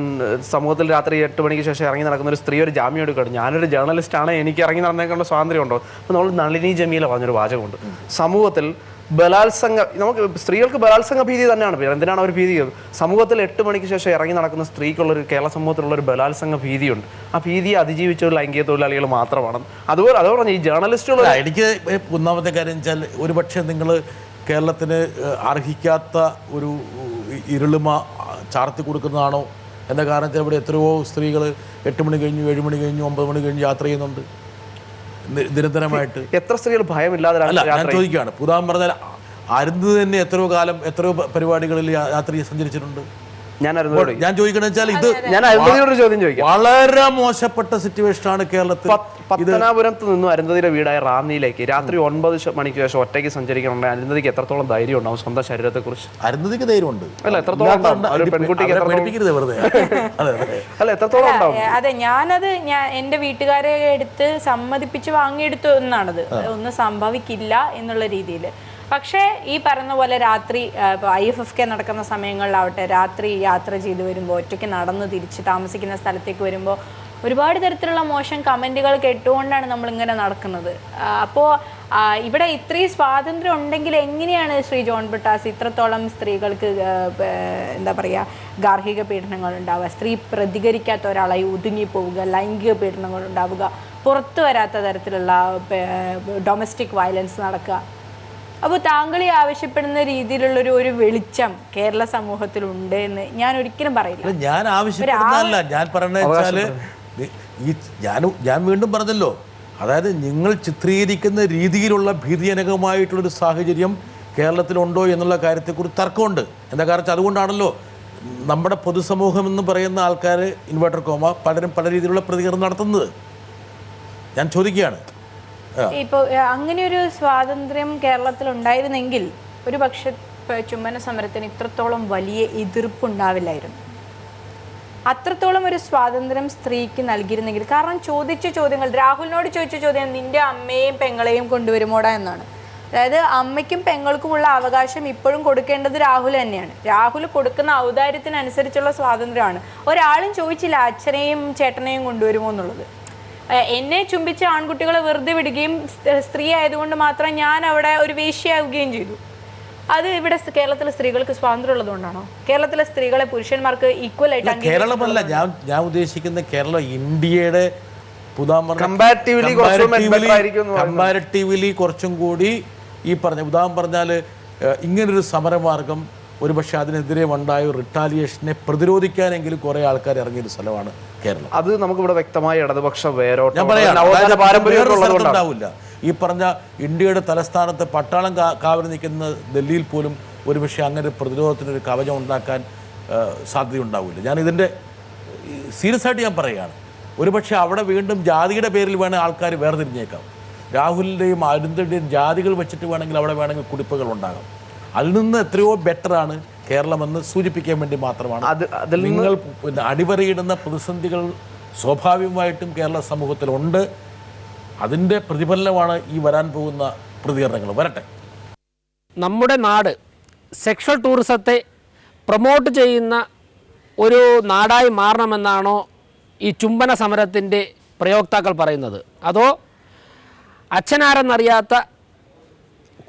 സമൂഹത്തിൽ രാത്രി 8 മണിക്ക് ശേഷം ഇറങ്ങി നടക്കുന്ന ഒരു സ്ത്രീ ഒരു ജാമ്യം എടുക്കുകയാണ്. ഞാനൊരു ജേർണലിസ്റ്റാണ്, എനിക്ക് ഇറങ്ങി നടന്നേക്കേണ്ട സ്വാതന്ത്ര്യം ഉണ്ടോ? അപ്പോൾ നമ്മൾ നളിനി ജമീല പറഞ്ഞൊരു വാചകമുണ്ട്, സമൂഹത്തിൽ നമുക്ക് സ്ത്രീകൾക്ക് ബലാത്സംഗ ഭീതി തന്നെയാണ്. എന്തിനാണ് അവർ ഭീതി? സമൂഹത്തിൽ 8 മണിക്ക് ശേഷം ഇറങ്ങി നടക്കുന്ന സ്ത്രീക്കുള്ളൊരു കേരള സമൂഹത്തിലുള്ള ഒരു ബലാത്സംഗ ഭീതിയുണ്ട്. ആ ഭീതിയെ അതിജീവിച്ച ഒരു ലൈംഗിക തൊഴിലാളികൾ മാത്രമാണ്. അതുപോലെ അതോടെ ഈ ജേർണലിസ്റ്റുകൾ എനിക്ക് ഒന്നാമത്തെ കാര്യം വെച്ചാൽ ഒരുപക്ഷെ നിങ്ങൾ കേരളത്തിന് അർഹിക്കാത്ത ഒരു ഇരുളിമ ചാർത്തി കൊടുക്കുന്നതാണോ എന്ന കാരണത്തിൽ ഇവിടെ എത്രയോ സ്ത്രീകൾ 8 മണി കഴിഞ്ഞു 7 മണി കഴിഞ്ഞു 9 മണി കഴിഞ്ഞ് യാത്ര ചെയ്യുന്നുണ്ട് നിരന്തരമായിട്ട്. എത്ര സ്ത്രീകൾ ഭയമില്ലാതെ ഞാൻ ചോദിക്കുകയാണ്. പുതാൻ പറഞ്ഞാൽ അരുന്ധതി തന്നെ എത്രയോ കാലം എത്രയോ പരിപാടികളിൽ യാത്ര സഞ്ചരിച്ചിട്ടുണ്ട്. ഞാൻ ചോദിക്കണെന്ന് വെച്ചാൽ ഇത് ഞാൻ അരുന്ധതിയോട് ചോദ്യം ചോദിക്കാം. വളരെ മോശപ്പെട്ട സിറ്റുവേഷനാണ് കേരളത്തിൽ. പത്തനാപുരത്ത് നിന്നും അരുന്ധതിയുടെ വീടായ റാന്നിയിലേക്ക് രാത്രി 9 മണിക്ക് ശേഷം ഒറ്റയ്ക്ക് സഞ്ചരിക്കണമെങ്കിൽ അരുന്ധതിക്ക് എത്രത്തോളം ധൈര്യം ഉണ്ടാവും സ്വന്തം ശരീരത്തെ കുറിച്ച്? അരുന്ധതിക്ക് ധൈര്യമുണ്ട്. അല്ല, എത്രത്തോളം പെൺകുട്ടിക്ക് എത്രത്തോളം ഉണ്ടാവും? അതെ, ഞാനത് എന്റെ വീട്ടുകാരെ എടുത്ത് സമ്മതിപ്പിച്ച് വാങ്ങിയെടുത്തു എന്നാണത്. ഒന്നും സംഭവിക്കില്ല എന്നുള്ള രീതിയിൽ. പക്ഷേ ഈ പറഞ്ഞ പോലെ രാത്രി ഇപ്പോൾ IFFK നടക്കുന്ന സമയങ്ങളിലാവട്ടെ രാത്രി യാത്ര ചെയ്ത് വരുമ്പോൾ ഒറ്റയ്ക്ക് നടന്ന് തിരിച്ച് താമസിക്കുന്ന സ്ഥലത്തേക്ക് വരുമ്പോൾ ഒരുപാട് തരത്തിലുള്ള മോശം കമൻറ്റുകൾ കേട്ടുകൊണ്ടാണ് നമ്മളിങ്ങനെ നടക്കുന്നത്. അപ്പോൾ ഇവിടെ ഇത്രയും സ്വാതന്ത്ര്യം ഉണ്ടെങ്കിൽ എങ്ങനെയാണ് ശ്രീ ജോൺ ബ്രിട്ടാസ് ഇത്രത്തോളം സ്ത്രീകൾക്ക് എന്താ പറയുക ഗാർഹിക പീഡനങ്ങൾ ഉണ്ടാവുക, സ്ത്രീ പ്രതികരിക്കാത്ത ഒരാളായി ഒതുങ്ങിപ്പോവുക, ലൈംഗിക പീഡനങ്ങൾ ഉണ്ടാവുക, പുറത്തു വരാത്ത തരത്തിലുള്ള ഡൊമസ്റ്റിക് വയലൻസ് നടക്കുക? അപ്പോൾ താങ്കൾ ഈ ആവശ്യപ്പെടുന്ന രീതിയിലുള്ളൊരു വെളിച്ചം കേരള സമൂഹത്തിലുണ്ട് എന്ന് ഞാൻ ഒരിക്കലും പറയില്ല. ഞാൻ ആവശ്യപ്പെടുന്നതല്ല, ഞാൻ പറയുന്നത് വെച്ചാൽ ഞാൻ വീണ്ടും പറഞ്ഞല്ലോ, അതായത് നിങ്ങൾ ചിത്രീകരിക്കുന്ന രീതിയിലുള്ള ഭീതിജനകമായിട്ടുള്ളൊരു സാഹചര്യം കേരളത്തിലുണ്ടോ എന്നുള്ള കാര്യത്തെക്കുറിച്ച് തർക്കമുണ്ട്. എന്താ കാരണം അതുകൊണ്ടാണല്ലോ നമ്മുടെ പൊതുസമൂഹം എന്ന് പറയുന്ന ആൾക്കാർ ഇൻവെർട്ടർ കോമ പലരും പല രീതിയിലുള്ള പ്രതികരണം നടത്തുന്നത്. ഞാൻ ചോദിക്കുകയാണ്, ഇപ്പോൾ അങ്ങനെ ഒരു സ്വാതന്ത്ര്യം കേരളത്തിൽ ഉണ്ടായിരുന്നെങ്കിൽ ഒരു പക്ഷേ ചുംബന സമരത്തിന് ഇത്രത്തോളം വലിയ എതിർപ്പുണ്ടാവില്ലായിരുന്നു. അത്രത്തോളം ഒരു സ്വാതന്ത്ര്യം സ്ത്രീക്ക് നൽകിയിരുന്നെങ്കിൽ. കാരണം ചോദിച്ച ചോദ്യങ്ങൾ, രാഹുലിനോട് ചോദിച്ച ചോദ്യം നിന്റെ അമ്മയെയും പെങ്ങളെയും കൊണ്ടുവരുമോടാ എന്നാണ്. അതായത് അമ്മയ്ക്കും പെങ്ങൾക്കുമുള്ള അവകാശം ഇപ്പോഴും കൊടുക്കേണ്ടത് രാഹുൽ തന്നെയാണ്. രാഹുൽ കൊടുക്കുന്ന ഔദാര്യത്തിനനുസരിച്ചുള്ള സ്വാതന്ത്ര്യമാണ്. ഒരാളും ചോദിച്ചില്ല അച്ഛനെയും ചേട്ടനെയും കൊണ്ടുവരുമോ എന്നുള്ളത്. എന്നെ ചുംബിച്ച ആൺകുട്ടികളെ വെറുതെ വിടുകയും സ്ത്രീ ആയതുകൊണ്ട് മാത്രം ഞാൻ അവിടെ ഒരു വേശ്യയാവുകയും ചെയ്തു. അത് ഇവിടെ കേരളത്തിലെ സ്ത്രീകൾക്ക് സ്വാതന്ത്ര്യം ഉള്ളതുകൊണ്ടാണോ? കേരളത്തിലെ സ്ത്രീകളെ പുരുഷന്മാർക്ക് ഈക്വൽ ആയിട്ട് കേരളമല്ല ഞാൻ ഉദ്ദേശിക്കുന്ന കേരളം ഇന്ത്യയുടെ കമ്പാരിറ്റീവ്ലി കുറച്ചും കൂടി ഈ പറഞ്ഞ ഉദാഹരണം പറഞ്ഞാൽ ഇങ്ങനൊരു സമരമാർഗം ഒരുപക്ഷെ അതിനെതിരെ ഉണ്ടായ റിട്ടാലിയേഷനെ പ്രതിരോധിക്കാനെങ്കിലും കുറെ ആൾക്കാർ ഇറങ്ങിയൊരു സ്ഥലമാണ് കേരളം. അത് നമുക്കിവിടെ വ്യക്തമായ ഇടതുപക്ഷ വേരോട്ടം ഉണ്ടാവില്ല. ഈ പറഞ്ഞ ഇന്ത്യയുടെ തലസ്ഥാനത്ത് പട്ടാളം കാവൽ നിൽക്കുന്ന ഡൽഹിയിൽ പോലും ഒരുപക്ഷെ അങ്ങനെ പ്രതിരോധത്തിനൊരു കവചം ഉണ്ടാക്കാൻ സാധ്യതയുണ്ടാവില്ല. ഞാൻ ഇതിൻ്റെ സീരിയസ് ആയിട്ട് ഞാൻ പറയുകയാണ്. ഒരുപക്ഷെ അവിടെ വീണ്ടും ജാതിയുടെ പേരിൽ വേണേൽ ആൾക്കാർ വേർതിരിഞ്ഞേക്കാം. രാഹുലിൻ്റെയും അരുന്തിൻ്റെയും ജാതികൾ വെച്ചിട്ട് വേണമെങ്കിൽ അവിടെ വേണമെങ്കിൽ കുടിപ്പുകൾ ഉണ്ടാകാം. അതിൽ നിന്ന് എത്രയോ ബെറ്ററാണ് കേരളമെന്ന് സൂചിപ്പിക്കാൻ വേണ്ടി മാത്രമാണ്. നിങ്ങൾ പിന്നെ അടിവരയിടുന്ന പ്രതിസന്ധികൾ സ്വാഭാവികമായിട്ടും കേരള സമൂഹത്തിലുണ്ട്. അതിൻ്റെ പ്രതിഫലനമാണ് ഈ വരാൻ പോകുന്ന പ്രതികരണങ്ങൾ. വരട്ടെ. നമ്മുടെ നാട് സെക്ഷൽ ടൂറിസത്തെ പ്രൊമോട്ട് ചെയ്യുന്ന ഒരു നാടായി മാറണമെന്നാണോ ഈ ചുംബന സമരത്തിൻ്റെ പ്രയോക്താക്കൾ പറയുന്നത്? അതോ അച്ഛനാരെന്നറിയാത്ത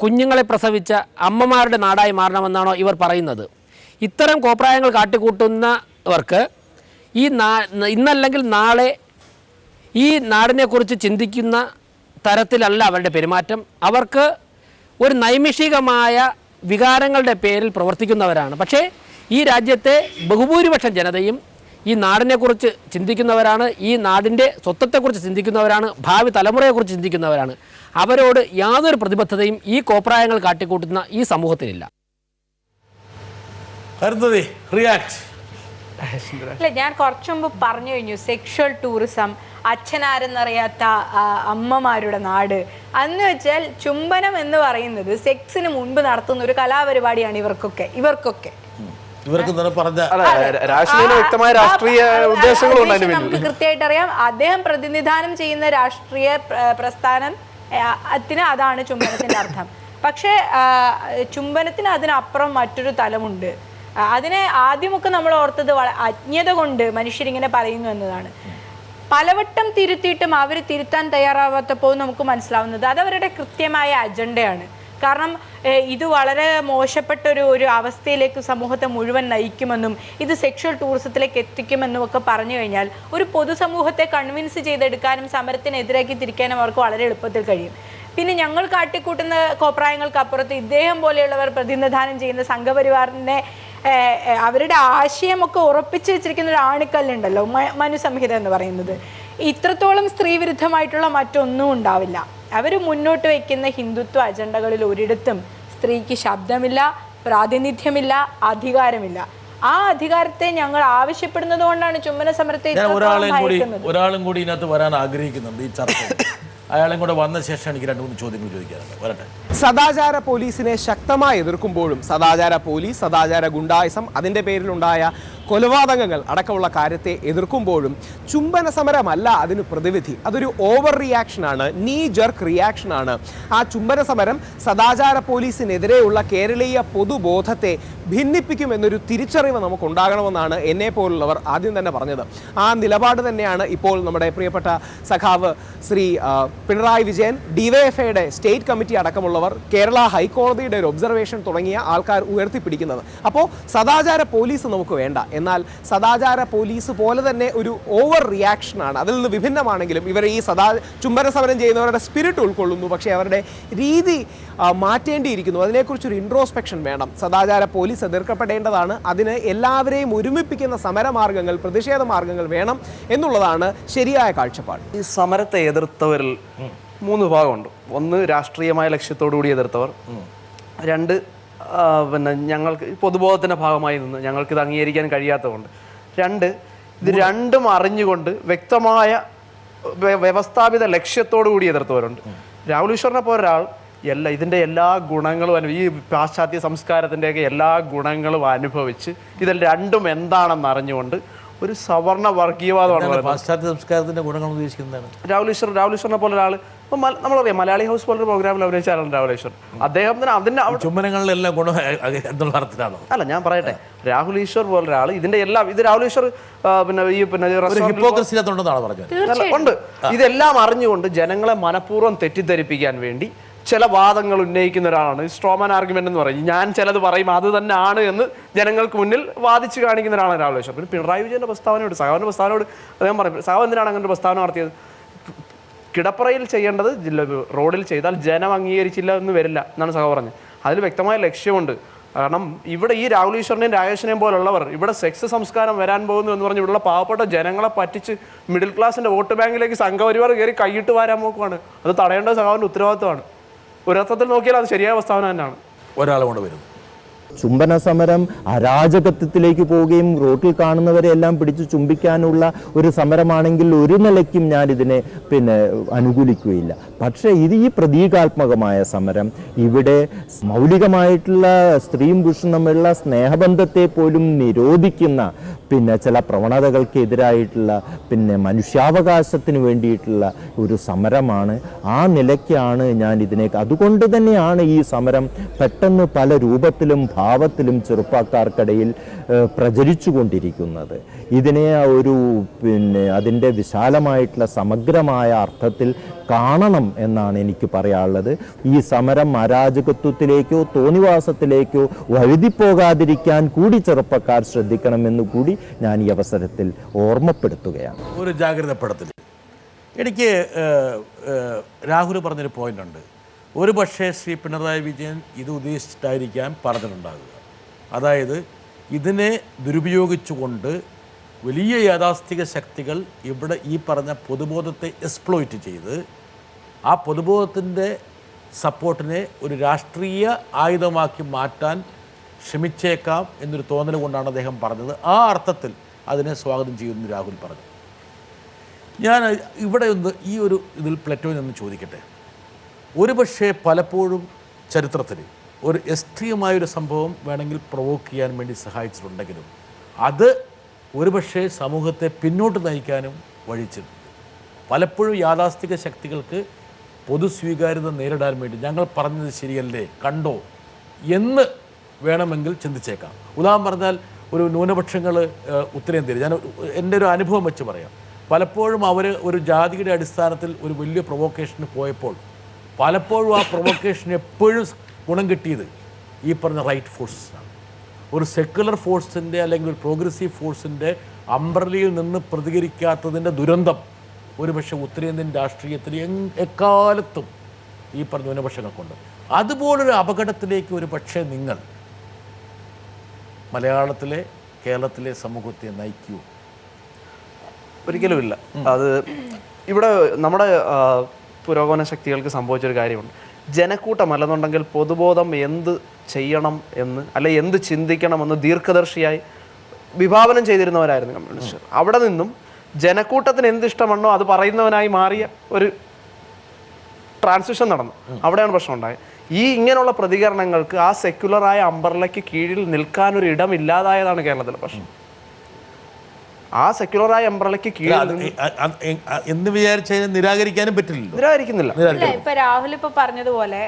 കുഞ്ഞുങ്ങളെ പ്രസവിച്ച അമ്മമാരുടെ നാടായി മാറണമെന്നാണോ ഇവർ പറയുന്നത്? ഇത്തരം കോപ്രായങ്ങൾ കാട്ടിക്കൂട്ടുന്നവർക്ക് ഇന്നല്ലെങ്കിൽ നാളെ ഈ നാടിനെക്കുറിച്ച് ചിന്തിക്കുന്ന തരത്തിലല്ല അവരുടെ പെരുമാറ്റം. അവർക്ക് ഒരു നൈമിഷികമായ വികാരങ്ങളുടെ പേരിൽ പ്രവർത്തിക്കുന്നവരാണ്. പക്ഷേ ഈ രാജ്യത്തെ ബഹുഭൂരിപക്ഷം ജനതയും ഈ നാടിനെക്കുറിച്ച് ചിന്തിക്കുന്നവരാണ്, ഈ നാടിൻ്റെ സ്വത്വത്തെക്കുറിച്ച് ചിന്തിക്കുന്നവരാണ്, ഭാവി തലമുറയെക്കുറിച്ച് ചിന്തിക്കുന്നവരാണ്. അവരോട് യാതൊരു പ്രതിബദ്ധതയും ഈ കോപ്രായങ്ങൾ കാട്ടിക്കൂട്ടുന്ന ഈ സമൂഹത്തിലില്ല. അല്ല, ഞാൻ കുറച്ചു മുമ്പ് പറഞ്ഞു കഴിഞ്ഞു സെക്ഷൽ ടൂറിസം, അച്ഛനാരെന്നറിയാത്ത അമ്മമാരുടെ നാട്. അന്ന് വെച്ചാൽ ചുംബനം എന്ന് പറയുന്നത് സെക്സിന് മുൻപ് നടത്തുന്ന ഒരു കലാപരിപാടിയാണ് ഇവർക്കൊക്കെ. നമുക്ക് കൃത്യമായിട്ട് അറിയാം. അദ്ദേഹം പ്രതിനിധാനം ചെയ്യുന്ന രാഷ്ട്രീയ പ്രസ്ഥാനത്തിന് അതാണ് ചുംബനത്തിന്റെ അർത്ഥം. പക്ഷേ ചുംബനത്തിന് അതിനപ്പുറം മറ്റൊരു തലമുണ്ട്. അതിനെ ആദ്യമൊക്കെ നമ്മൾ ഓർത്തത് അജ്ഞത കൊണ്ട് മനുഷ്യരിങ്ങനെ പറയുന്നു എന്നതാണ്. പലവട്ടം തിരുത്തിയിട്ടും അവർ തിരുത്താൻ തയ്യാറാവാത്തപ്പോൾ നമുക്ക് മനസ്സിലാവുന്നത് അത് അവരുടെ കൃത്യമായ അജണ്ടയാണ്. കാരണം ഇത് വളരെ മോശപ്പെട്ട ഒരു അവസ്ഥയിലേക്ക് സമൂഹത്തെ മുഴുവൻ നയിക്കുമെന്നും ഇത് സെക്ഷൽ ടൂറിസത്തിലേക്ക് എത്തിക്കുമെന്നും ഒക്കെ പറഞ്ഞു കഴിഞ്ഞാൽ ഒരു പൊതുസമൂഹത്തെ കൺവിൻസ് ചെയ്തെടുക്കാനും സമരത്തിനെതിരാക്കി തിരിക്കാനും അവർക്ക് വളരെ എളുപ്പത്തിൽ കഴിയും. പിന്നെ ഞങ്ങൾ കാട്ടിക്കൂട്ടുന്ന കോപ്രായങ്ങൾക്കപ്പുറത്ത് ഇദ്ദേഹം പോലെയുള്ളവർ പ്രതിനിധാനം ചെയ്യുന്ന സംഘപരിവാറിനെ അവരുടെ ആശയമൊക്കെ ഉറപ്പിച്ചു വെച്ചിരിക്കുന്ന ഒരു ആണിക്കല്ലുണ്ടല്ലോ, മനുസംഹിത എന്ന് പറയുന്നത്, ഇത്രത്തോളം സ്ത്രീവിരുദ്ധമായിട്ടുള്ള മറ്റൊന്നും ഉണ്ടാവില്ല. അവർ മുന്നോട്ട് വയ്ക്കുന്ന ഹിന്ദുത്വ അജണ്ടകളിൽ ഒരിടത്തും സ്ത്രീക്ക് ശബ്ദമില്ല, പ്രാതിനിധ്യമില്ല, അധികാരമില്ല. ആ അധികാരത്തെ ഞങ്ങൾ ആവശ്യപ്പെടുന്നത് കൊണ്ടാണ് ചുംബന സമരത്തെ ഒരാളും കൂടി ഇതിനകത്ത് വരാൻ ആഗ്രഹിക്കുന്നുണ്ട് ഈ ചർച്ച. അയാളും കൂടെ വന്ന ശേഷം എനിക്ക് 2-3 ചോദ്യങ്ങൾ ചോദിക്കാറുണ്ട്. വരട്ടെ. സദാചാര പോലീസിനെ ശക്തമായി എതിർക്കുമ്പോഴും സദാചാര പോലീസ്, സദാചാര ഗുണ്ടായിസം, അതിൻ്റെ പേരിലുണ്ടായ കൊലപാതകങ്ങൾ അടക്കമുള്ള കാര്യത്തെ എതിർക്കുമ്പോഴും ചുംബന സമരമല്ല അതിന് പ്രതിവിധി. അതൊരു ഓവർ റിയാക്ഷനാണ്, നീ ജർക്ക് റിയാക്ഷനാണ്. ആ ചുംബന സമരം സദാചാര പോലീസിനെതിരെയുള്ള കേരളീയ പൊതുബോധത്തെ ഭിന്നിപ്പിക്കുമെന്നൊരു തിരിച്ചറിവ് നമുക്കുണ്ടാകണമെന്നാണ് എന്നെ പോലുള്ളവർ ആദ്യം തന്നെ പറഞ്ഞത്. ആ നിലപാട് തന്നെയാണ് ഇപ്പോൾ നമ്മുടെ പ്രിയപ്പെട്ട സഖാവ് ശ്രീ പിണറായി വിജയൻ, ഡിവൈഎഫ്ഐയുടെ സ്റ്റേറ്റ് കമ്മിറ്റി അടക്കമുള്ളവർ, കേരള ഹൈക്കോടതിയുടെ ഒരു ഒബ്സർവേഷൻ തുടങ്ങിയ ആൾക്കാർ ഉയർത്തിപ്പിടിക്കുന്നത്. അപ്പോൾ സദാചാര പോലീസ് നമുക്ക് വേണ്ട, എന്നാൽ സദാചാര പോലീസ് പോലെ തന്നെ ഒരു ഓവർ റിയാക്ഷനാണ്. അതിൽ നിന്ന് വിഭിന്നമാണെങ്കിലും ഇവർ ഈ ചുംബന സമരം ചെയ്യുന്നവരുടെ സ്പിരിറ്റ് ഉൾക്കൊള്ളുന്നു, പക്ഷേ അവരുടെ രീതി മാറ്റേണ്ടിയിരിക്കുന്നു. അതിനെക്കുറിച്ചൊരു ഇൻട്രോസ്പെക്ഷൻ വേണം. സദാചാര പോലീസ് എതിർക്കപ്പെടേണ്ടതാണ്. അതിന് എല്ലാവരെയും ഒരുമിപ്പിക്കുന്ന സമരമാർഗങ്ങൾ, പ്രതിഷേധ മാർഗങ്ങൾ വേണം എന്നുള്ളതാണ് ശരിയായ കാഴ്ചപ്പാട്. ഈ സമരത്തെ എതിർത്തവരിൽ 3 ഭാഗമുണ്ട്. ഒന്ന് രാഷ്ട്രീയമായ ലക്ഷ്യത്തോടുകൂടി എതിർത്തവർ, 2 പിന്നെ ഞങ്ങൾക്ക് പൊതുബോധത്തിൻ്റെ ഭാഗമായി നിന്ന് ഞങ്ങൾക്കിത് അംഗീകരിക്കാൻ കഴിയാത്തതുകൊണ്ട്, 2 ഇത് രണ്ടും അറിഞ്ഞുകൊണ്ട് വ്യക്തമായ വ്യവസ്ഥാപിത ലക്ഷ്യത്തോടു കൂടി എതിർത്തവരുണ്ട്. രാഹുൽ ഈശ്വറിനെ പോലെ ഒരാൾ ഇതിൻ്റെ എല്ലാ ഗുണങ്ങളും ഈ പാശ്ചാത്യ സംസ്കാരത്തിൻ്റെയൊക്കെ എല്ലാ ഗുണങ്ങളും അനുഭവിച്ച് ഇതിൽ രണ്ടും എന്താണെന്ന് അറിഞ്ഞുകൊണ്ട് ഒരു സവർണ വർഗീയവാദമാണ്. പാശ്ചാത്യ സംസ്കാരത്തിന്റെ ഗുണങ്ങൾ ഉദ്ദേശിക്കുന്നതാണ് രാഹുൽ ഈശ്വറിനെ പോലെ ഒരാൾ നമ്മളറിയാം, മലയാളി ഹൗസ് പോലൊരു പ്രോഗ്രാമിൽ അഭിനയിച്ച ആളാണ് രാഹുൽ ഈശ്വർ. അദ്ദേഹത്തിന് അതിന്റെ ചുമനങ്ങളിലെല്ലാം ഗുണം എന്നുള്ള അർത്ഥത്തിലാണോ? അല്ല, ഞാൻ പറയട്ടെ, രാഹുൽ ഈശ്വർ പോലെ ഒരാൾ ഇതിന്റെ എല്ലാം ഇത് രാഹുൽ ഈശ്വർ ഉണ്ട്. ഇതെല്ലാം അറിഞ്ഞുകൊണ്ട് ജനങ്ങളെ മനഃപൂർവ്വം തെറ്റിദ്ധരിപ്പിക്കാൻ വേണ്ടി ചില വാദങ്ങൾ ഉന്നയിക്കുന്ന ഒരാളാണ്. സ്ട്രോമാൻ ആർഗ്യുമെന്റ് എന്ന് പറയും. ഞാൻ ചിലത് പറയും അത് തന്നെ ആണ് എന്ന് ജനങ്ങൾക്ക് മുന്നിൽ വാദിച്ച് കാണിക്കുന്ന ഒരാളാണ് രാഹുൽ ഈശ്വർ. പിന്നെ പിണറായി വിജയന്റെ പ്രസ്താവനയോട്, സഖാവിന്റെ പ്രസ്താവനയോട് അദ്ദേഹം പറയും, സഖാവ് എന്തിനാണ് അങ്ങനെ ഒരു പ്രസ്താവന നടത്തിയത്? കിടപ്പറയിൽ ചെയ്യേണ്ടത് റോഡിൽ ചെയ്താൽ ജനം അംഗീകരിച്ചില്ല എന്ന് വരില്ല എന്നാണ് സഖാവ് പറഞ്ഞത്. അതിൽ വ്യക്തമായ ലക്ഷ്യമുണ്ട്. കാരണം ഇവിടെ ഈ രാഹുൽ ഈശ്വറിനെയും രാജേഷിനെയും പോലുള്ളവർ ഇവിടെ സെക്സ് സംസ്കാരം വരാൻ പോകുന്നു എന്ന് പറഞ്ഞ് ഇവിടെയുള്ള പാവപ്പെട്ട ജനങ്ങളെ പറ്റിച്ച് മിഡിൽ ക്ലാസിന്റെ വോട്ട് ബാങ്കിലേക്ക് സംഘപരിവാർ കയറി കൈയിട്ട് വാരാൻ നോക്കുവാണ്. അത് തടയേണ്ടത് സഖാവിന്റെ ഉത്തരവാദിത്തമാണ്. ഒരർത്ഥത്തിൽ നോക്കിയാൽ അത് ശരിയായ പ്രസ്താവന തന്നെയാണ്. ഒരാൾ കൊണ്ട് വരുന്നു. ചുംബന സമരം അരാജകത്വത്തിലേക്ക് പോവുകയും റോട്ടിൽ കാണുന്നവരെ എല്ലാം പിടിച്ചു ചുംബിക്കാനുള്ള ഒരു സമരമാണെങ്കിൽ ഒരു നിലയ്ക്കും ഞാൻ ഇതിനെ അനുകൂലിക്കുകയില്ല. പക്ഷേ ഈ പ്രതീകാത്മകമായ സമരം ഇവിടെ മൗലികമായിട്ടുള്ള സ്ത്രീയും പുരുഷനും തമ്മിലുള്ള സ്നേഹബന്ധത്തെ പോലും നിരോധിക്കുന്ന ചില പ്രവണതകൾക്കെതിരായിട്ടുള്ള മനുഷ്യാവകാശത്തിന് വേണ്ടിയിട്ടുള്ള ഒരു സമരമാണ്. ആ നിലയ്ക്കാണ് ഞാൻ അതുകൊണ്ട് തന്നെയാണ് ഈ സമരം പെട്ടെന്ന് പല രൂപത്തിലും ഭാവത്തിലും ചെറുപ്പക്കാർക്കിടയിൽ പ്രചരിച്ചു കൊണ്ടിരിക്കുന്നത്. ഇതിനെ അതിൻ്റെ വിശാലമായിട്ടുള്ള സമഗ്രമായ അർത്ഥത്തിൽ കാണണം എന്നാണ് എനിക്ക് പറയാനുള്ളത്. ഈ സമരം അരാജകത്വത്തിലേക്കോ തോന്നിവാസത്തിലേക്കോ വഴുതിപ്പോകാതിരിക്കാൻ കൂടി ചെറുപ്പക്കാർ ശ്രദ്ധിക്കണമെന്ന് കൂടി ഞാൻ ഈ അവസരത്തിൽ ഓർമ്മപ്പെടുത്തുകയാണ്. ഒരു ജാഗ്രതപ്പെടുത്തൽ. എനിക്ക് രാഹുൽ പറഞ്ഞൊരു പോയിൻ്റുണ്ട്. ഒരു പക്ഷേ ശ്രീ പിണറായി വിജയൻ ഇത് ഉദ്ദേശിച്ചിട്ടായിരിക്കാം പറഞ്ഞിട്ടുണ്ടാകുക. അതായത് ഇതിനെ ദുരുപയോഗിച്ചുകൊണ്ട് വലിയ യാഥാസ്ഥിക ശക്തികൾ ഇവിടെ ഈ പറഞ്ഞ പൊതുബോധത്തെ എക്സ്പ്ലോയിറ്റ് ചെയ്ത് ആ പൊതുബോധത്തിൻ്റെ സപ്പോർട്ടിനെ ഒരു രാഷ്ട്രീയ ആയുധമാക്കി മാറ്റാൻ ശ്രമിച്ചേക്കാം എന്നൊരു തോന്നൽ കൊണ്ടാണ് അദ്ദേഹം പറഞ്ഞത്. ആ അർത്ഥത്തിൽ അതിനെ സ്വാഗതം ചെയ്യുമെന്ന് രാഹുൽ പറഞ്ഞു. ഞാൻ ഇവിടെ ഈ ഒരു ഇതിൽ പ്ലറ്റോയിൽ നിന്ന് ചോദിക്കട്ടെ. ഒരുപക്ഷെ പലപ്പോഴും ചരിത്രത്തിൽ ഒരു എക്സ്ട്രീമായൊരു സംഭവം വേണമെങ്കിൽ പ്രൊവോക്ക് ചെയ്യാൻ വേണ്ടി സഹായിച്ചിട്ടുണ്ടെങ്കിലും അത് ഒരുപക്ഷെ സമൂഹത്തെ പിന്നോട്ട് നയിക്കാനും വഴിച്ചിട്ടുണ്ട്. പലപ്പോഴും യാഥാസ്ഥിക ശക്തികൾക്ക് പൊതുസ്വീകാര്യത നേരിടാൻ വേണ്ടി ഞങ്ങൾ പറഞ്ഞത് ശരിയല്ലേ, കണ്ടോ എന്ന് വേണമെങ്കിൽ ചിന്തിച്ചേക്കാം. ഉദാഹരണം പറഞ്ഞാൽ ഒരു ന്യൂനപക്ഷങ്ങൾ ഉത്തരേന്ത്യയിൽ, ഞാൻ എൻ്റെ ഒരു അനുഭവം വെച്ച് പറയാം. പലപ്പോഴും അവർ ഒരു ജാതിയുടെ അടിസ്ഥാനത്തിൽ ഒരു വലിയ പ്രൊവോക്കേഷന് പോയപ്പോൾ പലപ്പോഴും ആ പ്രൊവോക്കേഷന് എപ്പോഴും ഗുണം കിട്ടിയത് ഈ പറഞ്ഞ റൈറ്റ് ഫോഴ്സാണ്. ഒരു സെക്യുലർ ഫോഴ്സിൻ്റെ അല്ലെങ്കിൽ ഒരു പ്രോഗ്രസീവ് ഫോഴ്സിൻ്റെ അംബ്രലയിൽ നിന്ന് പ്രതികരിക്കാത്തതിൻ്റെ ദുരന്തം ഒരുപക്ഷെ ഉത്തരേന്ത്യൻ രാഷ്ട്രീയത്തിൽ എക്കാലത്തും ഈ പറഞ്ഞ ന്യൂനപക്ഷങ്ങൾക്കുണ്ട്. അതുപോലൊരു അപകടത്തിലേക്ക് ഒരു പക്ഷേ നിങ്ങൾ മലയാളത്തിലെ കേരളത്തിലെ സമൂഹത്തെ നയിക്കൂ? ഒരിക്കലുമില്ല. അത് ഇവിടെ നമ്മുടെ പുരോഗമന ശക്തികൾക്ക് സംഭവിച്ചൊരു കാര്യമുണ്ട്. ജനക്കൂട്ടമല്ലെന്നുണ്ടെങ്കിൽ പൊതുബോധം എന്ത് ചെയ്യണം എന്ന് അല്ലെ എന്ത് ചിന്തിക്കണമെന്ന് ദീർഘദർശിയായി വിഭാവനം ചെയ്തിരുന്നവരായിരുന്നു കമ്മ്യൂണിസ്റ്റ്. അവിടെ നിന്നും ജനക്കൂട്ടത്തിന് എന്തിഷ്ടമാണോ അത് പറയുന്നവനായി മാറിയ ഒരു ട്രാൻസിഷൻ നടന്നു. അവിടെയാണ് പ്രശ്നം ഉണ്ടായത്. ഈ ഇങ്ങനെയുള്ള പ്രതികരണങ്ങൾക്ക് ആ സെക്യുലറായ അംബർലയ്ക്ക് കീഴിൽ നിൽക്കാനൊരു ഇടമില്ലാതായതാണ് കേരളത്തിലെ പ്രശ്നം. ആ സെക്യുലറായ അംബ്രലയ്ക്ക് കീഴിൽ എന്ന് വിചാരിച്ച് നിരാകരിക്കാനും പറ്റില്ലല്ലോ. നിരാകരിക്കുന്നില്ല. ഇപ്പൊ രാഹുൽ ഇപ്പൊ പറഞ്ഞതുപോലെ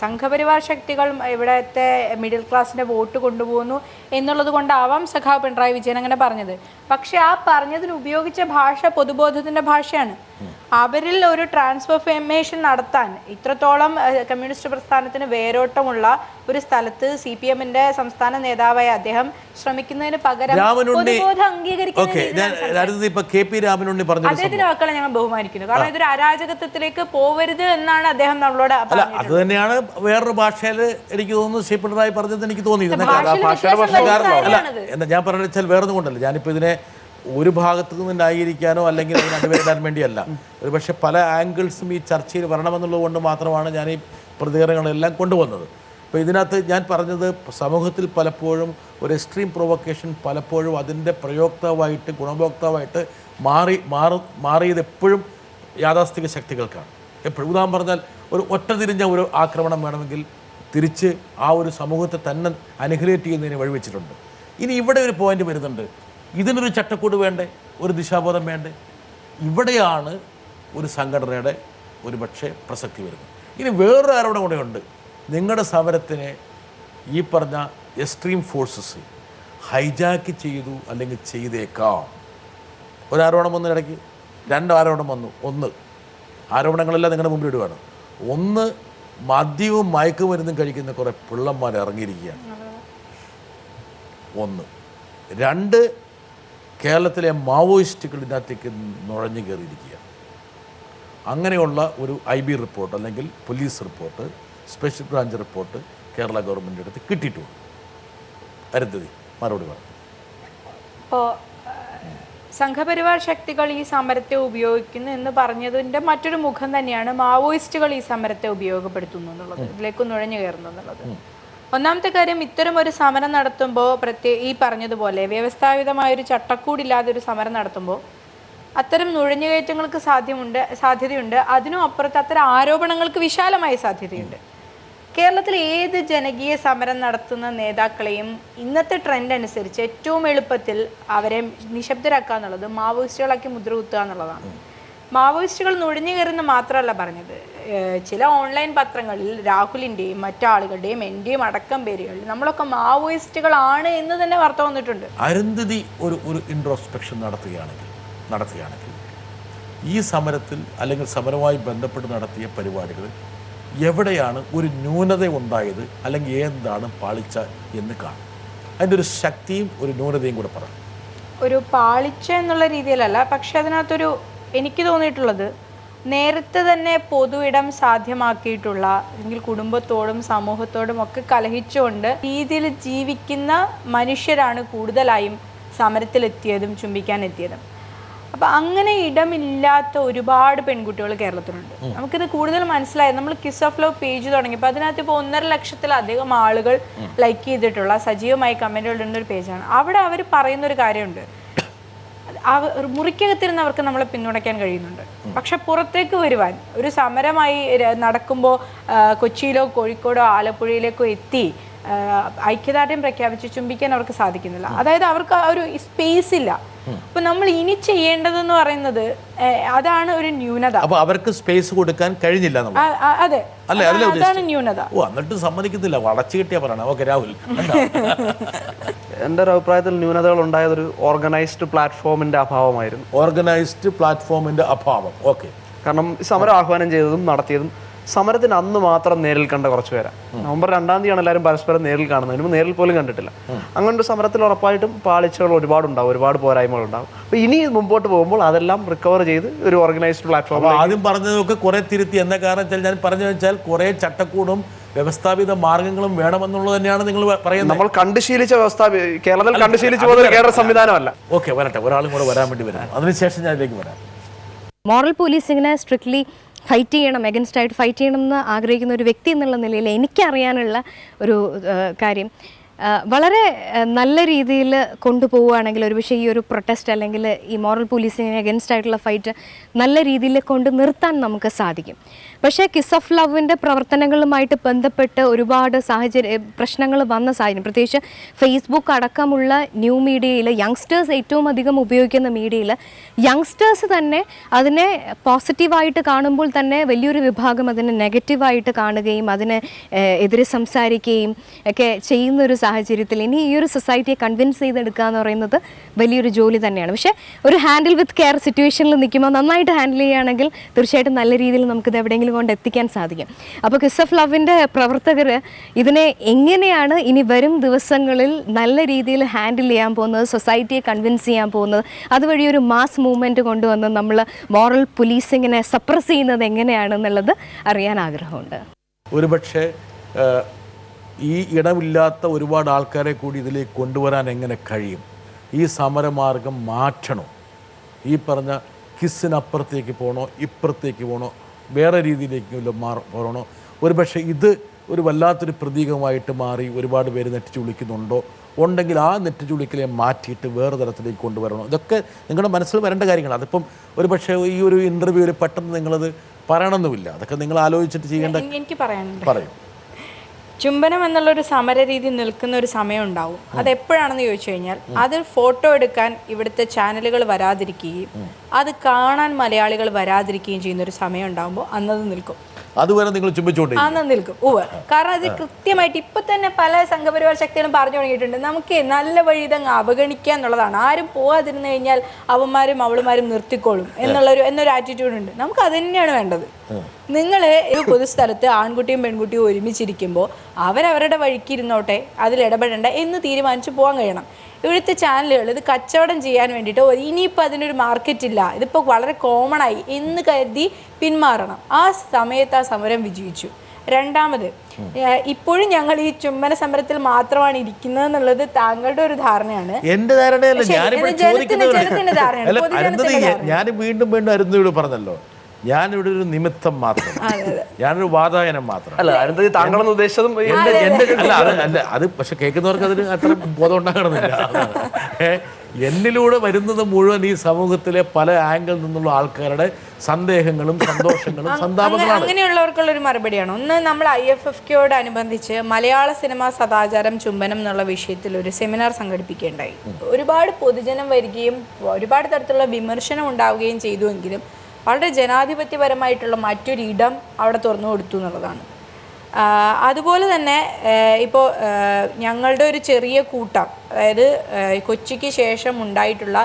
സംഘപരിവാർ ശക്തികൾ ഇവിടത്തെ മിഡിൽ ക്ലാസിന്റെ വോട്ട് കൊണ്ടുപോകുന്നു എന്നുള്ളത് കൊണ്ടാവാം സഖാവ് പിണറായി വിജയൻ അങ്ങനെ പറഞ്ഞത്. പക്ഷെ ആ പറഞ്ഞതിന് ഉപയോഗിച്ച ഭാഷ പൊതുബോധത്തിന്റെ ഭാഷയാണ്. അവരിൽ ഒരു ട്രാൻസ്ഫോർമേഷൻ നടത്താൻ ഇത്രത്തോളം കമ്മ്യൂണിസ്റ്റ് പ്രസ്ഥാനത്തിന് വേരോട്ടമുള്ള ഒരു സ്ഥലത്ത് CPM-ന്റെ സംസ്ഥാന നേതാവായ അദ്ദേഹം ശ്രമിക്കുന്നതിന് പകരം പൊതുബോധം അദ്ദേഹത്തിന്റെ വാക്കുകളെ ഞങ്ങൾ ബഹുമാനിക്കുന്നു. കാരണം ഇതൊരു അരാജകത്വത്തിലേക്ക് പോവരുത് എന്നാണ് അദ്ദേഹം നമ്മളോട് പറഞ്ഞത്. അത് തന്നെയാണ് വേറൊരു ഭാഷയിൽ എനിക്ക് തോന്നുന്നു ശ്രീ പിണറായി പറഞ്ഞത്. എനിക്ക് തോന്നിയത് ഞാൻ പറഞ്ഞ വെച്ചാൽ വേറൊന്നും കൊണ്ടല്ല, ഞാനിപ്പോൾ ഇതിനെ ഒരു ഭാഗത്തു നിന്ന് ന്യായീകരിക്കാനോ അല്ലെങ്കിൽ അതിനെ അടിവരയിടാൻ വേണ്ടിയല്ല. ഒരു പക്ഷേ പല ആംഗിൾസും ഈ ചർച്ചയിൽ വരണമെന്നുള്ളത് കൊണ്ട് മാത്രമാണ് ഞാൻ ഈ പ്രതികരണങ്ങളെല്ലാം കൊണ്ടുവന്നത്. അപ്പോൾ ഇതിനകത്ത് ഞാൻ പറഞ്ഞത് സമൂഹത്തിൽ പലപ്പോഴും ഒരു എക്സ്ട്രീം പ്രൊവക്കേഷൻ പലപ്പോഴും അതിൻ്റെ പ്രയോക്താവായിട്ട് ഗുണഭോക്താവായിട്ട് മാറിയത് എപ്പോഴും യാഥാസ്ഥിക ശക്തികൾക്കാണ്. എപ്പോഴും ഉദാഹരണം പറഞ്ഞാൽ ഒരു ഒറ്റതിരിഞ്ഞ ഒരു ആക്രമണം വേണമെങ്കിൽ തിരിച്ച് ആ ഒരു സമൂഹത്തെ തന്നെ അനിഹിലേറ്റ് ചെയ്യുന്നതിന് വഴിവെച്ചിട്ടുണ്ട്. ഇനി ഇവിടെ ഒരു പോയിന്റ് വരുന്നുണ്ട്, ഇതിനൊരു ചട്ടക്കൂട് വേണ്ടേ, ഒരു ദിശാബോധം വേണ്ടേ? ഇവിടെയാണ് ഒരു സംഘടനയുടെ ഒരു പക്ഷേ പ്രസക്തി വരുന്നത്. ഇനി വേറൊരു ആരോപണം കൂടെ ഉണ്ട്, നിങ്ങളുടെ സമരത്തിനെ ഈ പറഞ്ഞ എക്സ്ട്രീം ഫോഴ്സസ് ഹൈജാക്ക് ചെയ്തു അല്ലെങ്കിൽ ചെയ്തേക്കാം. ഒരാരോപണം വന്നു, ഇടയ്ക്ക് 2 ആരോപണം വന്നു. ഒന്ന്, ആരോപണങ്ങളെല്ലാം നിങ്ങളുടെ മുമ്പിൽ ഇടുകയാണ്. ഒന്ന്, മദ്യവും മയക്കുമരുന്നും കഴിക്കുന്ന കുറേ പിള്ളന്മാർ ഇറങ്ങിയിരിക്കുകയാണ്. 1. 2, കേരളത്തിലെ മാവോയിസ്റ്റുകൾ ഇതിനകത്തേക്ക് നുഴഞ്ഞു കയറിയിരിക്കുകയാണ്. അങ്ങനെയുള്ള ഒരു IB റിപ്പോർട്ട് അല്ലെങ്കിൽ police report, special branch report Kerala government അടുത്ത് കിട്ടിയിട്ടുണ്ട്. അരുന്ധതി മറുപടി പറഞ്ഞു. ഇപ്പോൾ സംഘപരിവാർ ശക്തികൾ ഈ സമരത്തെ ഉപയോഗിക്കുന്നു എന്ന് പറഞ്ഞതിൻ്റെ മറ്റൊരു മുഖം തന്നെയാണ് മാവോയിസ്റ്റുകൾ ഈ സമരത്തെ ഉപയോഗപ്പെടുത്തുന്നു എന്നുള്ളത്, ഇതിലേക്ക് നുഴഞ്ഞു കയറുന്നു എന്നുള്ളത്. ഒന്നാമത്തെ കാര്യം, ഇത്തരം ഒരു സമരം നടത്തുമ്പോൾ ഈ പറഞ്ഞതുപോലെ വ്യവസ്ഥാപിതമായൊരു ചട്ടക്കൂടില്ലാതെ ഒരു സമരം നടത്തുമ്പോൾ അത്തരം നുഴഞ്ഞുകയറ്റങ്ങൾക്ക് സാധ്യതയുണ്ട്. അതിനും അപ്പുറത്ത് അത്തരം ആരോപണങ്ങൾക്ക് വിശാലമായ സാധ്യതയുണ്ട്. കേരളത്തിൽ ഏത് ജനകീയ സമരം നടത്തുന്ന നേതാക്കളെയും ഇന്നത്തെ ട്രെൻഡ് അനുസരിച്ച് ഏറ്റവും എളുപ്പത്തിൽ അവരെ നിശബ്ദരാക്കുക എന്നുള്ളത് മാവോയിസ്റ്റുകളാക്കി മുദ്രകുത്തുക എന്നുള്ളതാണ്. മാവോയിസ്റ്റുകൾ നുഴഞ്ഞു കയറുന്ന മാത്രമല്ല പറഞ്ഞത്, ചില ഓൺലൈൻ പത്രങ്ങളിൽ രാഹുലിൻ്റെയും മറ്റാളുകളുടെയും എൻ്റെയും അടക്കം പേരുകളിൽ നമ്മളൊക്കെ മാവോയിസ്റ്റുകളാണ് എന്ന് തന്നെ വാർത്ത വന്നിട്ടുണ്ട്. അരുന്ധതി ഒരു ഇൻട്രോസ്പെക്ഷൻ നടത്തുകയാണെങ്കിൽ ഈ സമരത്തിൽ അല്ലെങ്കിൽ സമരവുമായി ബന്ധപ്പെട്ട് നടത്തിയ പരിപാടികളിൽ എവിടെയാണ് ഒരു ന്യൂനത ഉണ്ടായത് അല്ലെങ്കിൽ എന്താണ് പാളിച്ച എന്ന് കാണും. അതിൻ്റെ ഒരു ശക്തിയും ഒരു ന്യൂനതയും കൂടെ പറയാം. ഒരു പാളിച്ച എന്നുള്ള രീതിയിലല്ല, പക്ഷെ അതിനകത്തൊരു എനിക്ക് തോന്നിയിട്ടുള്ളത്, നേരത്തെ തന്നെ പൊതു ഇടം സാധ്യമാക്കിയിട്ടുള്ള അല്ലെങ്കിൽ കുടുംബത്തോടും സമൂഹത്തോടും ഒക്കെ കലഹിച്ചുകൊണ്ട് രീതിയിൽ ജീവിക്കുന്ന മനുഷ്യരാണ് കൂടുതലായും സമരത്തിലെത്തിയതും ചുംബിക്കാനെത്തിയതും. അപ്പം അങ്ങനെ ഇടമില്ലാത്ത ഒരുപാട് പെൺകുട്ടികൾ കേരളത്തിലുണ്ട്. നമുക്കിത് കൂടുതൽ മനസ്സിലായത് നമ്മൾ കിസ് ഓഫ് ലവ് പേജ് തുടങ്ങിയപ്പോൾ അതിനകത്ത് ഇപ്പോൾ 1.5 ലക്ഷത്തിലധികം ആളുകൾ ലൈക്ക് ചെയ്തിട്ടുള്ള സജീവമായി കമൻറ്റുകൾ ഇടുന്ന ഒരു പേജാണ്. അവിടെ അവർ പറയുന്നൊരു കാര്യമുണ്ട്, മുറിക്കകത്തിരുന്നവർക്ക് നമ്മളെ പിന്തുണയ്ക്കാൻ കഴിയുന്നുണ്ട്, പക്ഷെ പുറത്തേക്ക് വരുവാൻ ഒരു സമരമായി നടക്കുമ്പോൾ കൊച്ചിയിലോ കോഴിക്കോടോ ആലപ്പുഴയിലേക്കോ എത്തി ഐക്യദാർഢ്യം പ്രഖ്യാപിച്ച് ചുംബിക്കാൻ അവർക്ക് സാധിക്കുന്നില്ല. അതായത് അവർക്ക് ആ ഒരു സ്പേസ് ഇല്ല. അപ്പൊ നമ്മൾ ഇനി ചെയ്യേണ്ടതെന്ന് പറയുന്നത് അതാണ് ഒരു ന്യൂനത. അപ്പൊ അവർക്ക് സ്പേസ് കൊടുക്കാൻ കഴിഞ്ഞില്ല. അതെ, അതാണ് ന്യൂനത. എന്നിട്ട് സമ്മതിക്കുന്നില്ല, വളച്ചു കിട്ടിയാ പറയണം. ഓക്കെ രാഹുൽ. എൻ്റെ ഒരു അഭിപ്രായത്തിൽ ന്യൂനതകൾ ഉണ്ടായത് ഒരു ഓർഗനൈസ്ഡ് പ്ലാറ്റ്ഫോമിന്റെ അഭാവമായിരുന്നു. ഓർഗനൈസ്ഡ് പ്ലാറ്റ്ഫോമിന്റെ അഭാവം. ഓക്കെ. കാരണം സമരം ആഹ്വാനം ചെയ്തതും നടത്തിയതും സമരത്തിന് അന്ന് മാത്രം നേരിൽ കണ്ട കുറച്ച് പേരാ. നവംബർ 2-ാം തീയതിയാണ് എല്ലാവരും പരസ്പരം നേരിൽ കാണുന്നത്. ഇതിന് നേരിൽ പോലും കണ്ടിട്ടില്ല. അങ്ങനൊരു സമരത്തിൽ ഉറപ്പായിട്ടും പാളിച്ചകൾ ഒരുപാടുണ്ടാവും, ഒരുപാട് പോരായ്മകളുണ്ടാവും. അപ്പോൾ ഇനി മുമ്പോട്ട് പോകുമ്പോൾ അതെല്ലാം റിക്കവർ ചെയ്ത് ഒരു ഓർഗനൈസ്ഡ് പ്ലാറ്റ്ഫോം. ആദ്യം പറഞ്ഞതൊക്കെ കുറെ തിരുത്തി. എന്താ കാരണം വെച്ചാൽ ഞാൻ പറഞ്ഞു വെച്ചാൽ കുറെ ചട്ടക്കൂടും വ്യവസ്ഥാപിത മാർഗങ്ങളും വേണമെന്നുള്ളത് തന്നെയാണ് നിങ്ങൾ പറയുന്നത്. നമ്മൾ കണ്ടുശീലിച്ച വ്യവസ്ഥ കേരളത്തിൽ കണ്ടുശീലിച്ചു പോകുന്ന ഒരു കേരള സംവിധാനമല്ല. ഓക്കെ, വരട്ടെ, ഒരാളും കൂടെ വരാൻ വേണ്ടി വരാം. അതിനുശേഷം ഞാൻ ഇതിലേക്ക് വരാം. മോറൽ പോലീസിങ്ങിനെ സ്ട്രിക്ട്ലി ഫൈറ്റ് ചെയ്യണം, എഗൻസ്റ്റ് ആയിട്ട് ഫൈറ്റ് ചെയ്യണം എന്ന് ആഗ്രഹിക്കുന്ന ഒരു വ്യക്തി എന്നുള്ള നിലയിൽ എനിക്കറിയാനുള്ള ഒരു കാര്യം, വളരെ നല്ല രീതിയിൽ കൊണ്ടുപോവുകയാണെങ്കിൽ ഒരുപക്ഷെ ഈ ഒരു പ്രൊട്ടസ്റ്റ് അല്ലെങ്കിൽ ഈ മോറൽ പോലീസിങ്ങിന് എഗൻസ്റ്റ് ആയിട്ടുള്ള ഫൈറ്റ് നല്ല രീതിയിൽ കൊണ്ട് നിർത്താൻ നമുക്ക് സാധിക്കും. പക്ഷേ കിസ് ഓഫ് ലവിൻ്റെ പ്രവർത്തനങ്ങളുമായിട്ട് ബന്ധപ്പെട്ട് ഒരുപാട് പ്രശ്നങ്ങൾ വന്ന സാഹചര്യം, പ്രത്യേകിച്ച് ഫേസ്ബുക്ക് അടക്കമുള്ള ന്യൂ മീഡിയയിൽ യങ്സ്റ്റേഴ്സ് ഏറ്റവും അധികം ഉപയോഗിക്കുന്ന മീഡിയയിൽ യങ്സ്റ്റേഴ്സ് തന്നെ അതിനെ പോസിറ്റീവായിട്ട് കാണുമ്പോൾ തന്നെ വലിയൊരു വിഭാഗം അതിനെ നെഗറ്റീവായിട്ട് കാണുകയും അതിന് എതിരെ സംസാരിക്കുകയും ഒക്കെ ചെയ്യുന്നൊരു സാഹചര്യത്തിൽ ഇനി ഈ ഒരു സൊസൈറ്റിയെ കൺവിൻസ് ചെയ്തെടുക്കുക എന്ന് പറയുന്നത് വലിയൊരു ജോലി തന്നെയാണ്. പക്ഷേ ഒരു ഹാൻഡിൽ വിത്ത് കെയർ സിറ്റുവേഷനിൽ നിൽക്കുമ്പോൾ നന്നായിട്ട് ഹാൻഡിൽ ചെയ്യുകയാണെങ്കിൽ തീർച്ചയായിട്ടും നല്ല രീതിയിൽ നമുക്കിത് എവിടെയെങ്കിലും കൊണ്ട് എത്തിക്കാൻ സാധിക്കും. അപ്പോൾ കിസ് ഓഫ് ലവിൻ്റെ പ്രവർത്തകർ ഇതിനെ എങ്ങനെയാണ് ഇനി വരും ദിവസങ്ങളിൽ നല്ല രീതിയിൽ ഹാൻഡിൽ ചെയ്യാൻ പോകുന്നത്, സൊസൈറ്റിയെ കൺവിൻസ് ചെയ്യാൻ പോകുന്നത്, അതുവഴി ഒരു മാസ് മൂവ്മെൻറ്റ് കൊണ്ടുവന്ന് നമ്മൾ മോറൽ പോലീസിങ്ങിനെ സപ്രസ് ചെയ്യുന്നത് എങ്ങനെയാണെന്നുള്ളത് അറിയാൻ ആഗ്രഹമുണ്ട്. ഒരുപക്ഷെ ഈ ഇടമില്ലാത്ത ഒരുപാട് ആൾക്കാരെ കൂടി ഇതിലേക്ക് കൊണ്ടുവരാൻ എങ്ങനെ കഴിയും? ഈ സമരമാർഗം മാറ്റണോ? ഈ പറഞ്ഞ കിസ്സിനപ്പുറത്തേക്ക് പോകണോ, ഇപ്പുറത്തേക്ക് പോകണോ, വേറെ രീതിയിലേക്ക് പോകണോ? ഒരുപക്ഷെ ഇത് ഒരു വല്ലാത്തൊരു പ്രതീകമായിട്ട് മാറി ഒരുപാട് പേര് നെറ്റിച്ചു വിളിക്കുന്നുണ്ടോ? ഉണ്ടെങ്കിൽ ആ നെറ്റിച്ചു വിളിക്കലെ മാറ്റിയിട്ട് വേറെ തരത്തിലേക്ക് കൊണ്ടുവരണോ? ഇതൊക്കെ നിങ്ങളുടെ മനസ്സിൽ വരേണ്ട കാര്യങ്ങളാണ്. അതിപ്പം ഒരുപക്ഷെ ഈ ഒരു ഇൻ്റർവ്യൂവിൽ പെട്ടെന്ന് നിങ്ങളത് പറയണമെന്നുമില്ല. അതൊക്കെ നിങ്ങൾ ആലോചിച്ചിട്ട് ചെയ്യേണ്ട. എനിക്ക് പറയാനുണ്ട്. പറയും. ചുംബനം എന്നുള്ളൊരു സമര രീതി നിൽക്കുന്ന ഒരു സമയം ഉണ്ടാവും. അത് എപ്പോഴാണെന്ന് ചോദിച്ചു കഴിഞ്ഞാൽ അത് ഫോട്ടോ എടുക്കാൻ ഇവിടുത്തെ ചാനലുകൾ വരാതിരിക്കുകയും അത് കാണാൻ മലയാളികൾ വരാതിരിക്കുകയും ചെയ്യുന്ന ഒരു സമയം ഉണ്ടാകുമ്പോൾ അന്നത് നിൽക്കും. അതുവരെ നിങ്ങൾ ചുംബിച്ചോണ്ട് അന്ന് നിൽക്കും. കാരണം അത് കൃത്യമായിട്ട് ഇപ്പൊ തന്നെ പല സംഘപരിവാർ ശക്തികളും പറഞ്ഞു തുടങ്ങിയിട്ടുണ്ട്, നമുക്ക് നല്ല വഴി ഇതങ്ങ് അവഗണിക്കുക എന്നുള്ളതാണ്. ആരും പോവാതിരുന്നു കഴിഞ്ഞാൽ അവന്മാരും അവളുമാരും നിർത്തിക്കോളും എന്നൊരു ആറ്റിറ്റ്യൂഡ് ഉണ്ട്. നമുക്ക് അത് തന്നെയാണ് വേണ്ടത്. നിങ്ങൾ ഒരു പൊതുസ്ഥലത്ത് ആൺകുട്ടിയും പെൺകുട്ടിയും ഒരുമിച്ചിരിക്കുമ്പോൾ അവരവരുടെ വഴിക്ക് ഇരുന്നോട്ടെ, അതിൽ ഇടപെടേണ്ട എന്ന് തീരുമാനിച്ച് പോകാൻ കഴിയണം. ഇവിടുത്തെ ചാനലുകൾ ഇത് കച്ചവടം ചെയ്യാൻ വേണ്ടിയിട്ട് ഇനിയിപ്പോൾ അതിനൊരു മാർക്കറ്റ് ഇല്ല, ഇതിപ്പോൾ വളരെ കോമൺ ആയി എന്ന് കരുതി പിന്മാറണം. ആ സമയത്ത് ആ സമരം വിജയിച്ചു. രണ്ടാമത്, ഇപ്പോഴും ഞങ്ങൾ ഈ ചുംബന സമരത്തിൽ മാത്രമാണ് ഇരിക്കുന്നത് എന്നുള്ളത് താങ്കളുടെ ഒരു ധാരണയാണ്. എന്റെ ധാരണയല്ല, ഞാൻ വീണ്ടും വീണ്ടും പറഞ്ഞല്ലോ, ഞാനിവിടെ ഒരു നിമിത്തം മാത്രം, ഞാനൊരു വാതായനം മാത്രം. അല്ല, താങ്കളെന്ന് ഉദ്ദേശിച്ചതും അല്ല, അത് പക്ഷെ കേൾക്കുന്നവർക്ക് അതിന് അത്ര ബോധം ഉണ്ടാകണമെന്നില്ല. എന്നിലൂടെ വരുന്നത് മുഴുവൻ ഈ സമൂഹത്തിലെ പല ആംഗിളിൽ നിന്നുള്ള ആൾക്കാരുടെ സന്ദേഹങ്ങളും സന്തോഷങ്ങളും സന്താപങ്ങളാണ്. അങ്ങനെയുള്ളവർക്കുള്ള ഒരു മറുപടിയാണ്. ഒന്ന്, നമ്മൾ IFFKയോട് അനുബന്ധിച്ച് മലയാള സിനിമ സദാചാരം ചുംബനം എന്നുള്ള വിഷയത്തിൽ ഒരു സെമിനാർ സംഘടിപ്പിക്കുകയുണ്ടായി. ഒരുപാട് പൊതുജനം വരികയും ഒരുപാട് തരത്തിലുള്ള വിമർശനം ഉണ്ടാവുകയും ചെയ്തുവെങ്കിലും വളരെ ജനാധിപത്യപരമായിട്ടുള്ള മറ്റൊരിടം അവിടെ തുറന്നു കൊടുത്തു എന്നുള്ളതാണ്. അതുപോലെ തന്നെ ഇപ്പോൾ ഞങ്ങളുടെ ഒരു ചെറിയ കൂട്ടം, അതായത് കൊച്ചിക്ക് ശേഷം ഉണ്ടായിട്ടുള്ള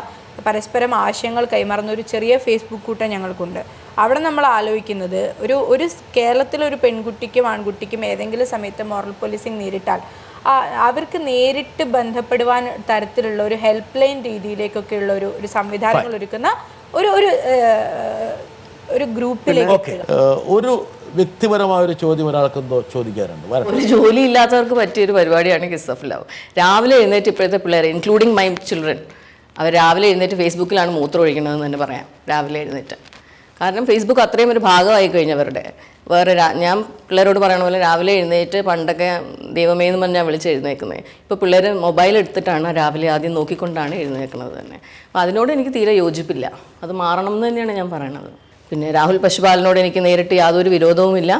പരസ്പരം ആശയങ്ങൾ കൈമാറുന്ന ഒരു ചെറിയ ഫേസ്ബുക്ക് കൂട്ടം ഞങ്ങൾക്കുണ്ട്. അവിടെ നമ്മൾ ആലോചിക്കുന്നത് ഒരു കേരളത്തിലൊരു പെൺകുട്ടിക്കും ആൺകുട്ടിക്കും ഏതെങ്കിലും സമയത്ത് മോറൽ പോലീസിങ് നേരിട്ടാൽ അവർക്ക് നേരിട്ട് ബന്ധപ്പെടുവാൻ തരത്തിലുള്ള ഒരു ഹെൽപ്പ് ലൈൻ രീതിയിലേക്കൊക്കെയുള്ള ഒരു സംവിധാനങ്ങൾ ഒരുക്കുന്ന ഒരു ഗ്രൂപ്പിലേക്ക്. ഒരു വ്യക്തിപരമായ ഒരു ചോദ്യം ഒരാൾക്ക് എന്തോ ചോദിക്കാറുണ്ട്. ഒരു ജോലി ഇല്ലാത്തവർക്ക് പറ്റിയൊരു പരിപാടിയാണ് കിസ് ഓഫ് ലവ്. രാവിലെ എഴുന്നേറ്റ് ഇപ്പോഴത്തെ പിള്ളേർ, ഇൻക്ലൂഡിങ് മൈ ചിൽഡ്രൻ, അവർ രാവിലെ എഴുന്നേറ്റ് ഫേസ്ബുക്കിലാണ് മൂത്രം ഒഴിക്കണതെന്ന് തന്നെ പറയാം. രാവിലെ എഴുന്നേറ്റ്, കാരണം ഫേസ്ബുക്ക് അത്രയും ഒരു ഭാഗമായി കഴിഞ്ഞവരുടെ. വേറെ ഞാൻ പിള്ളേരോട് പറയണ പോലെ രാവിലെ എഴുന്നേറ്റ് പണ്ടൊക്കെ ദൈവമേ എന്ന് പറഞ്ഞാൽ വിളിച്ച് എഴുന്നേക്കുന്നത്. ഇപ്പോൾ പിള്ളേർ മൊബൈൽ എടുത്തിട്ടാണ് രാവിലെ ആദ്യം നോക്കിക്കൊണ്ടാണ് എഴുന്നേക്കുന്നത് തന്നെ. അപ്പോൾ അതിനോട് എനിക്ക് തീരെ യോജിപ്പില്ല. അത് മാറണം എന്ന് തന്നെയാണ് ഞാൻ പറയണത്. പിന്നെ രാഹുൽ പശുപാലനോട് എനിക്ക് നേരിട്ട് യാതൊരു വിരോധവുമില്ല.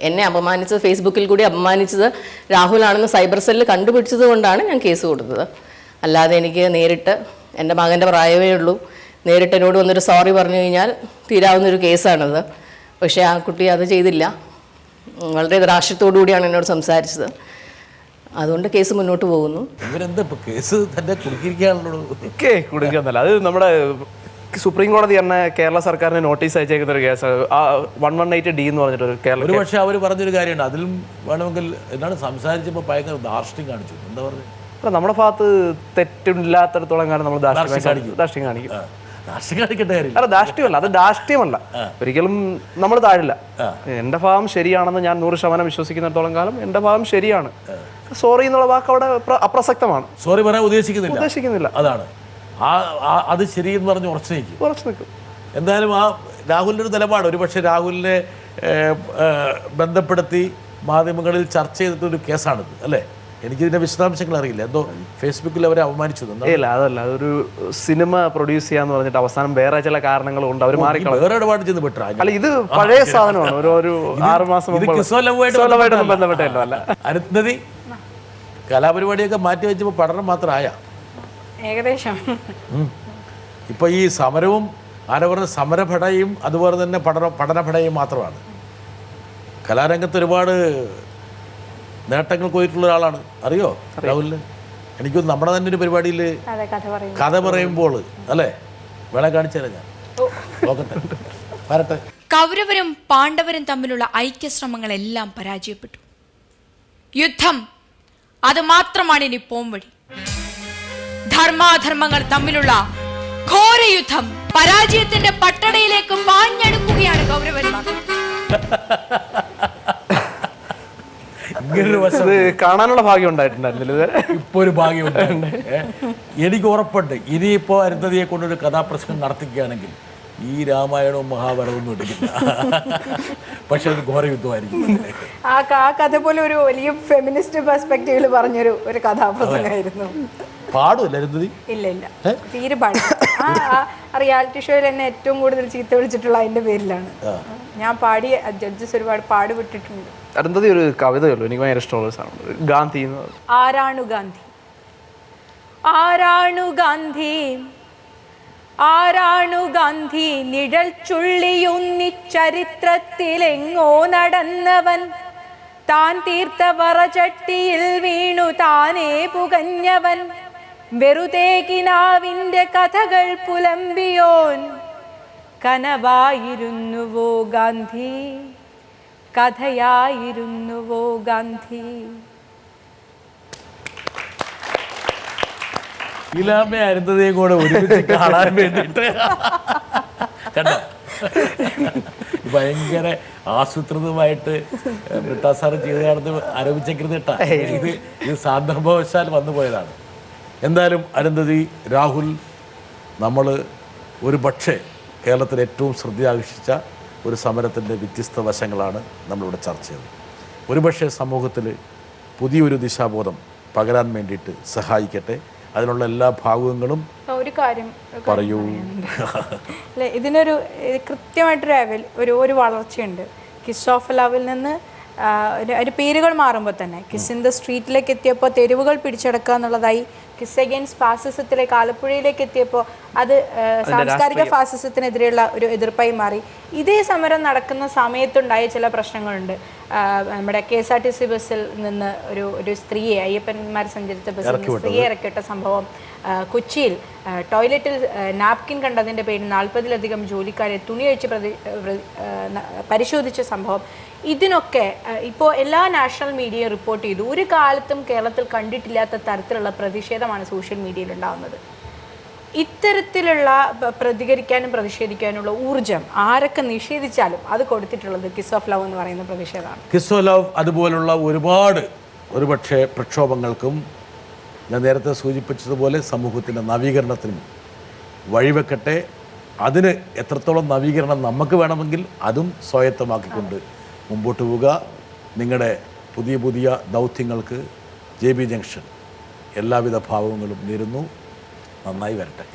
എന്നെ അപമാനിച്ചത്, ഫേസ്ബുക്കിൽ കൂടി അപമാനിച്ചത് രാഹുലാണെന്ന് സൈബർ സെല്ല് കണ്ടുപിടിച്ചത് കൊണ്ടാണ് ഞാൻ കേസ് കൊടുത്തത്. അല്ലാതെ എനിക്ക് നേരിട്ട്, എൻ്റെ മകൻ്റെ പ്രായമേ ഉള്ളൂ, നേരിട്ട് എന്നോട് വന്നൊരു സോറി പറഞ്ഞു കഴിഞ്ഞാൽ തീരാവുന്നൊരു കേസാണത്. പക്ഷേ ആ കുട്ടി അത് ചെയ്തില്ല. വളരെ ധാർഷ്ട്യത്തോടു കൂടിയാണ് എന്നോട് സംസാരിച്ചത്. അതുകൊണ്ട് കേസ് മുന്നോട്ട് പോകുന്നു. കുടുങ്ങിയൊന്നല്ല, അത് നമ്മുടെ സുപ്രീം കോടതി തന്നെ കേരള സർക്കാരിന് നോട്ടീസ് അയച്ചേക്കുന്ന ഒരു കേസാണ്. 118D എന്ന് പറഞ്ഞിട്ടൊരു കേരള. ഒരു പക്ഷേ അവർ പറഞ്ഞൊരു കാര്യമുണ്ട്, അതിലും വേണമെങ്കിൽ എന്താണ് സംസാരിച്ചപ്പോൾ ഭയങ്കര ധാർഷ്ട്യം കാണിച്ചു. എന്താ പറഞ്ഞത്? നമ്മുടെ ഭാഗത്ത് തെറ്റില്ലാത്തടത്തോളം കാലം നമ്മൾ ധാർഷ്ട്യം കാണിക്കും. അല്ല, ധാർഷ്ട്യമല്ല, അത് ധാർഷ്ട്യമല്ല, ഒരിക്കലും നമ്മൾ താഴില്ല. എന്റെ ഭാഗം ശരിയാണെന്ന് ഞാൻ 100% വിശ്വസിക്കുന്നിടത്തോളം കാലം എന്റെ ഭാഗം ശരിയാണ്. സോറി എന്നുള്ള വാക്ക് അവിടെ അപ്രസക്തമാണ്. സോറി പറയാൻ ഉദ്ദേശിക്കുന്നില്ല. അതാണ് അത് ശരിയെന്ന് പറഞ്ഞ് ഉറച്ചു നിൽക്കും. എന്തായാലും ആ രാഹുലിൻ്റെ ഒരു നിലപാട്, ഒരുപക്ഷെ രാഹുലിനെ ബന്ധപ്പെടുത്തി മാധ്യമങ്ങളിൽ ചർച്ച ചെയ്തിട്ടൊരു കേസാണിത്, അല്ലേ? എനിക്കിതിൻ്റെ വിശദാംശങ്ങൾ അറിയില്ല. എന്തോ ഫേസ്ബുക്കിൽ അവരെ അപമാനിച്ചു. ഇല്ല, അതല്ല, അതൊരു സിനിമ പ്രൊഡ്യൂസ് ചെയ്യാന്ന് പറഞ്ഞിട്ട് അവസാനം വേറെ ചില കാരണങ്ങൾ കൊണ്ട് അവർ മാറിക്കളഞ്ഞു. വേറെ ഒരുപാട് ചെന്ന് പെട്ട. അല്ല, ഇത് പഴയ സാധനമാണ്. ഒരു 6 മാസം ബന്ധപ്പെട്ടല്ലോ. അല്ല, അരുന്ധതി കലാപരിപാടിയൊക്കെ മാറ്റി വെച്ചപ്പോൾ പഠനം മാത്രമായ ഏകദേശം ഇപ്പൊ ഈ സമരവും ആരെ പറഞ്ഞ സമരഭടയും അതുപോലെ തന്നെ പഠനഭടയും മാത്രമാണ്. കലാരംഗത്ത് ഒരുപാട് നേട്ടങ്ങൾ പോയിട്ടുള്ള ഒരാളാണ്. അറിയോ രാഹുലിന്? എനിക്കൊന്ന് നമ്മുടെ തന്നെ ഒരു പരിപാടിയിൽ കഥ പറയുമ്പോൾ അല്ലേ വേണേ കാണിച്ചാലേ ഞാൻ നോക്കട്ടെ, വരട്ടെ. കൗരവരും പാണ്ഡവരും തമ്മിലുള്ള ഐക്യശ്രമങ്ങളെല്ലാം പരാജയപ്പെട്ടു. യുദ്ധം അത് മാത്രമാണ് ഇനി പോംവഴി. ധർമാധർമ്മങ്ങൾ തമ്മിലുള്ള ഘോരയുദ്ധം പരാജയത്തിന്റെ പട്ടടയിലേക്ക് പാഞ്ഞെടുക്കുകയാണ് കൗരവന്മാർ. കാണാനുള്ള ഭാഗ്യം ഉണ്ടായിട്ടുണ്ടായിരുന്നില്ല. ഇപ്പൊ ഒരു ഭാഗ്യം ഉണ്ടായിട്ടുണ്ട്. എനിക്ക് ഉറപ്പുണ്ട് ഇനിയിപ്പോ അരുന്ധതിയെ കൊണ്ടൊരു കഥാപ്രസംഗം നടത്തിക്കുകയാണെങ്കിൽ ഈ രാമായണവും മഹാഭാരതവും എടുക്കില്ല. പക്ഷെ അത് ഘോരയുദ്ധമായിരിക്കും. ആ കഥ പോലെ ഒരു വലിയ ഫെമിനിസ്റ്റ് പെർസ്പെക്റ്റീവിൽ പറഞ്ഞൊരു കഥാപ്രസംഗമായിരുന്നു. പാടുമല്ല അരുന്ധതി? ഇല്ല ഇല്ല, തീരെ പാടില്ല. ആ റിയാലിറ്റി ഷോയിൽ എന്നെ ഏറ്റവും കൂടുതൽ ചീത്ത വിളിച്ചിട്ടുള്ള അതിന്റെ പേരിലാണ്. ഞാൻ പാടിയ ജഡ്ജസ് ഒരുപാട് പാടുപെട്ടിട്ടുണ്ട്. അരുന്ധതി ഒരു കവിതയുള്ളൂ, എനിക്ക് ഭയങ്കര ഇഷ്ടമുള്ള സാധനം. ഗാന്ധി. ആരാണു ഗാന്ധി, ആരാണു ഗാന്ധി, ആരാണു ഗാന്ധി, നിഴൽ ചുള്ളിയുന്നി ചരിത്രത്തിലെങ്ങോ നടന്നവൻ, താൻ തീർത്ത വറചട്ടിയിൽ വീണു താനേ പുകഞ്ഞവൻ, വെറുതെ കിനാവിന്റെ കഥകൾ പുലമ്പിയോൻ, കനവായിരുന്നുവോ ഗാന്ധി, കഥയായിരുന്നുവോ ഗാന്ധി. ഇലാമെ അരുന്ധതിയും കൂടെ ഒരുമിച്ച് കാണാൻ വേണ്ടിയിട്ട് കണ്ടോ, ഭയങ്കര ആസൂത്രിതമായിട്ട് ബ്രിട്ടാസാറ് ചെയ്തതാണെന്ന് ആരോപിച്ചേക്കരുത് കേട്ടാ. ഇത് സാന്ദർഭവശാൽ വന്നു പോയതാണ്. എന്തായാലും അരുന്ധതി, രാഹുൽ, നമ്മൾ ഒരു പക്ഷേ കേരളത്തിൽ ഏറ്റവും ശ്രദ്ധയാകർഷിച്ച ഒരു സമരത്തിൻ്റെ വ്യത്യസ്ത വശങ്ങളാണ് നമ്മളിവിടെ ചർച്ച ചെയ്തത്. ഒരുപക്ഷെ സമൂഹത്തിൽ പുതിയൊരു ദിശാബോധം പകരാൻ വേണ്ടിയിട്ട് സഹായിക്കട്ടെ. അതിനുള്ള എല്ലാ ഭാഗങ്ങളും ഒരു കാര്യം പറയൂ. അല്ലെ, ഇതിനൊരു കൃത്യമായിട്ടൊരു വളർച്ചയുണ്ട്. കിസ് ഓഫ് ലവിൽ നിന്ന് ഒരു പേരുകൾ മാറുമ്പോൾ തന്നെ കിസ് ഇൻ ദ സ്ട്രീറ്റിലേക്ക് എത്തിയപ്പോൾ തെരുവുകൾ പിടിച്ചെടുക്കുക എന്നുള്ളതായി, കിസ് അഗെയിൻസ്റ്റ് ഫാസിസത്തിലേക്ക് ആലപ്പുഴയിലേക്ക് എത്തിയപ്പോൾ അത് സാംസ്കാരിക ഫാസിസത്തിനെതിരെയുള്ള ഒരു എതിർപ്പായി മാറി. ഇതേ സമരം നടക്കുന്ന സമയത്തുണ്ടായ ചില പ്രശ്നങ്ങളുണ്ട്. നമ്മുടെ KSRTC ബസ്സിൽ നിന്ന് ഒരു സ്ത്രീയെ, അയ്യപ്പന്മാർ സഞ്ചരിച്ച ബസ്സിൽ നിന്ന് സ്ത്രീയെ ഇറക്കിയിട്ട സംഭവം, കൊച്ചിയിൽ ടോയ്ലറ്റിൽ നാപ്കിൻ കണ്ടതിൻ്റെ പേരിൽ 40-ലധികം ജോലിക്കാരെ തുണിയഴിച്ച് പരിശോധിച്ച സംഭവം, ഇതിനൊക്കെ ഇപ്പോൾ എല്ലാ നാഷണൽ മീഡിയയും റിപ്പോർട്ട് ചെയ്തു. ഒരു കാലത്തും കേരളത്തിൽ കണ്ടിട്ടില്ലാത്ത തരത്തിലുള്ള പ്രതിഷേധമാണ് സോഷ്യൽ മീഡിയയിൽ ഉണ്ടാകുന്നത്. ഇത്തരത്തിലുള്ള പ്രതികരിക്കാനും പ്രതിഷേധിക്കാനുള്ള ഊർജം ആരൊക്കെ നിഷേധിച്ചാലും അത് കൊടുത്തിട്ടുള്ളത് കിസ് ഓഫ് ലവ് എന്ന് പറയുന്ന പ്രതിഷേധമാണ്. കിസ് ഓഫ് ലവ് അതുപോലുള്ള ഒരുപക്ഷെ പ്രക്ഷോഭങ്ങൾക്കും ഞാൻ നേരത്തെ സൂചിപ്പിച്ചതുപോലെ സമൂഹത്തിൻ്റെ നവീകരണത്തിനും വഴിവെക്കട്ടെ. അതിന് എത്രത്തോളം നവീകരണം നമുക്ക് വേണമെങ്കിൽ അതും സ്വായത്തമാക്കിക്കൊണ്ട് മുമ്പോട്ട് പോവുക. നിങ്ങളുടെ പുതിയ ദൗത്യങ്ങൾക്ക് JB ജംഗ്ഷൻ എല്ലാവിധ ഭാവങ്ങളും നേരുന്നു. നന്നായി വരട്ടെ.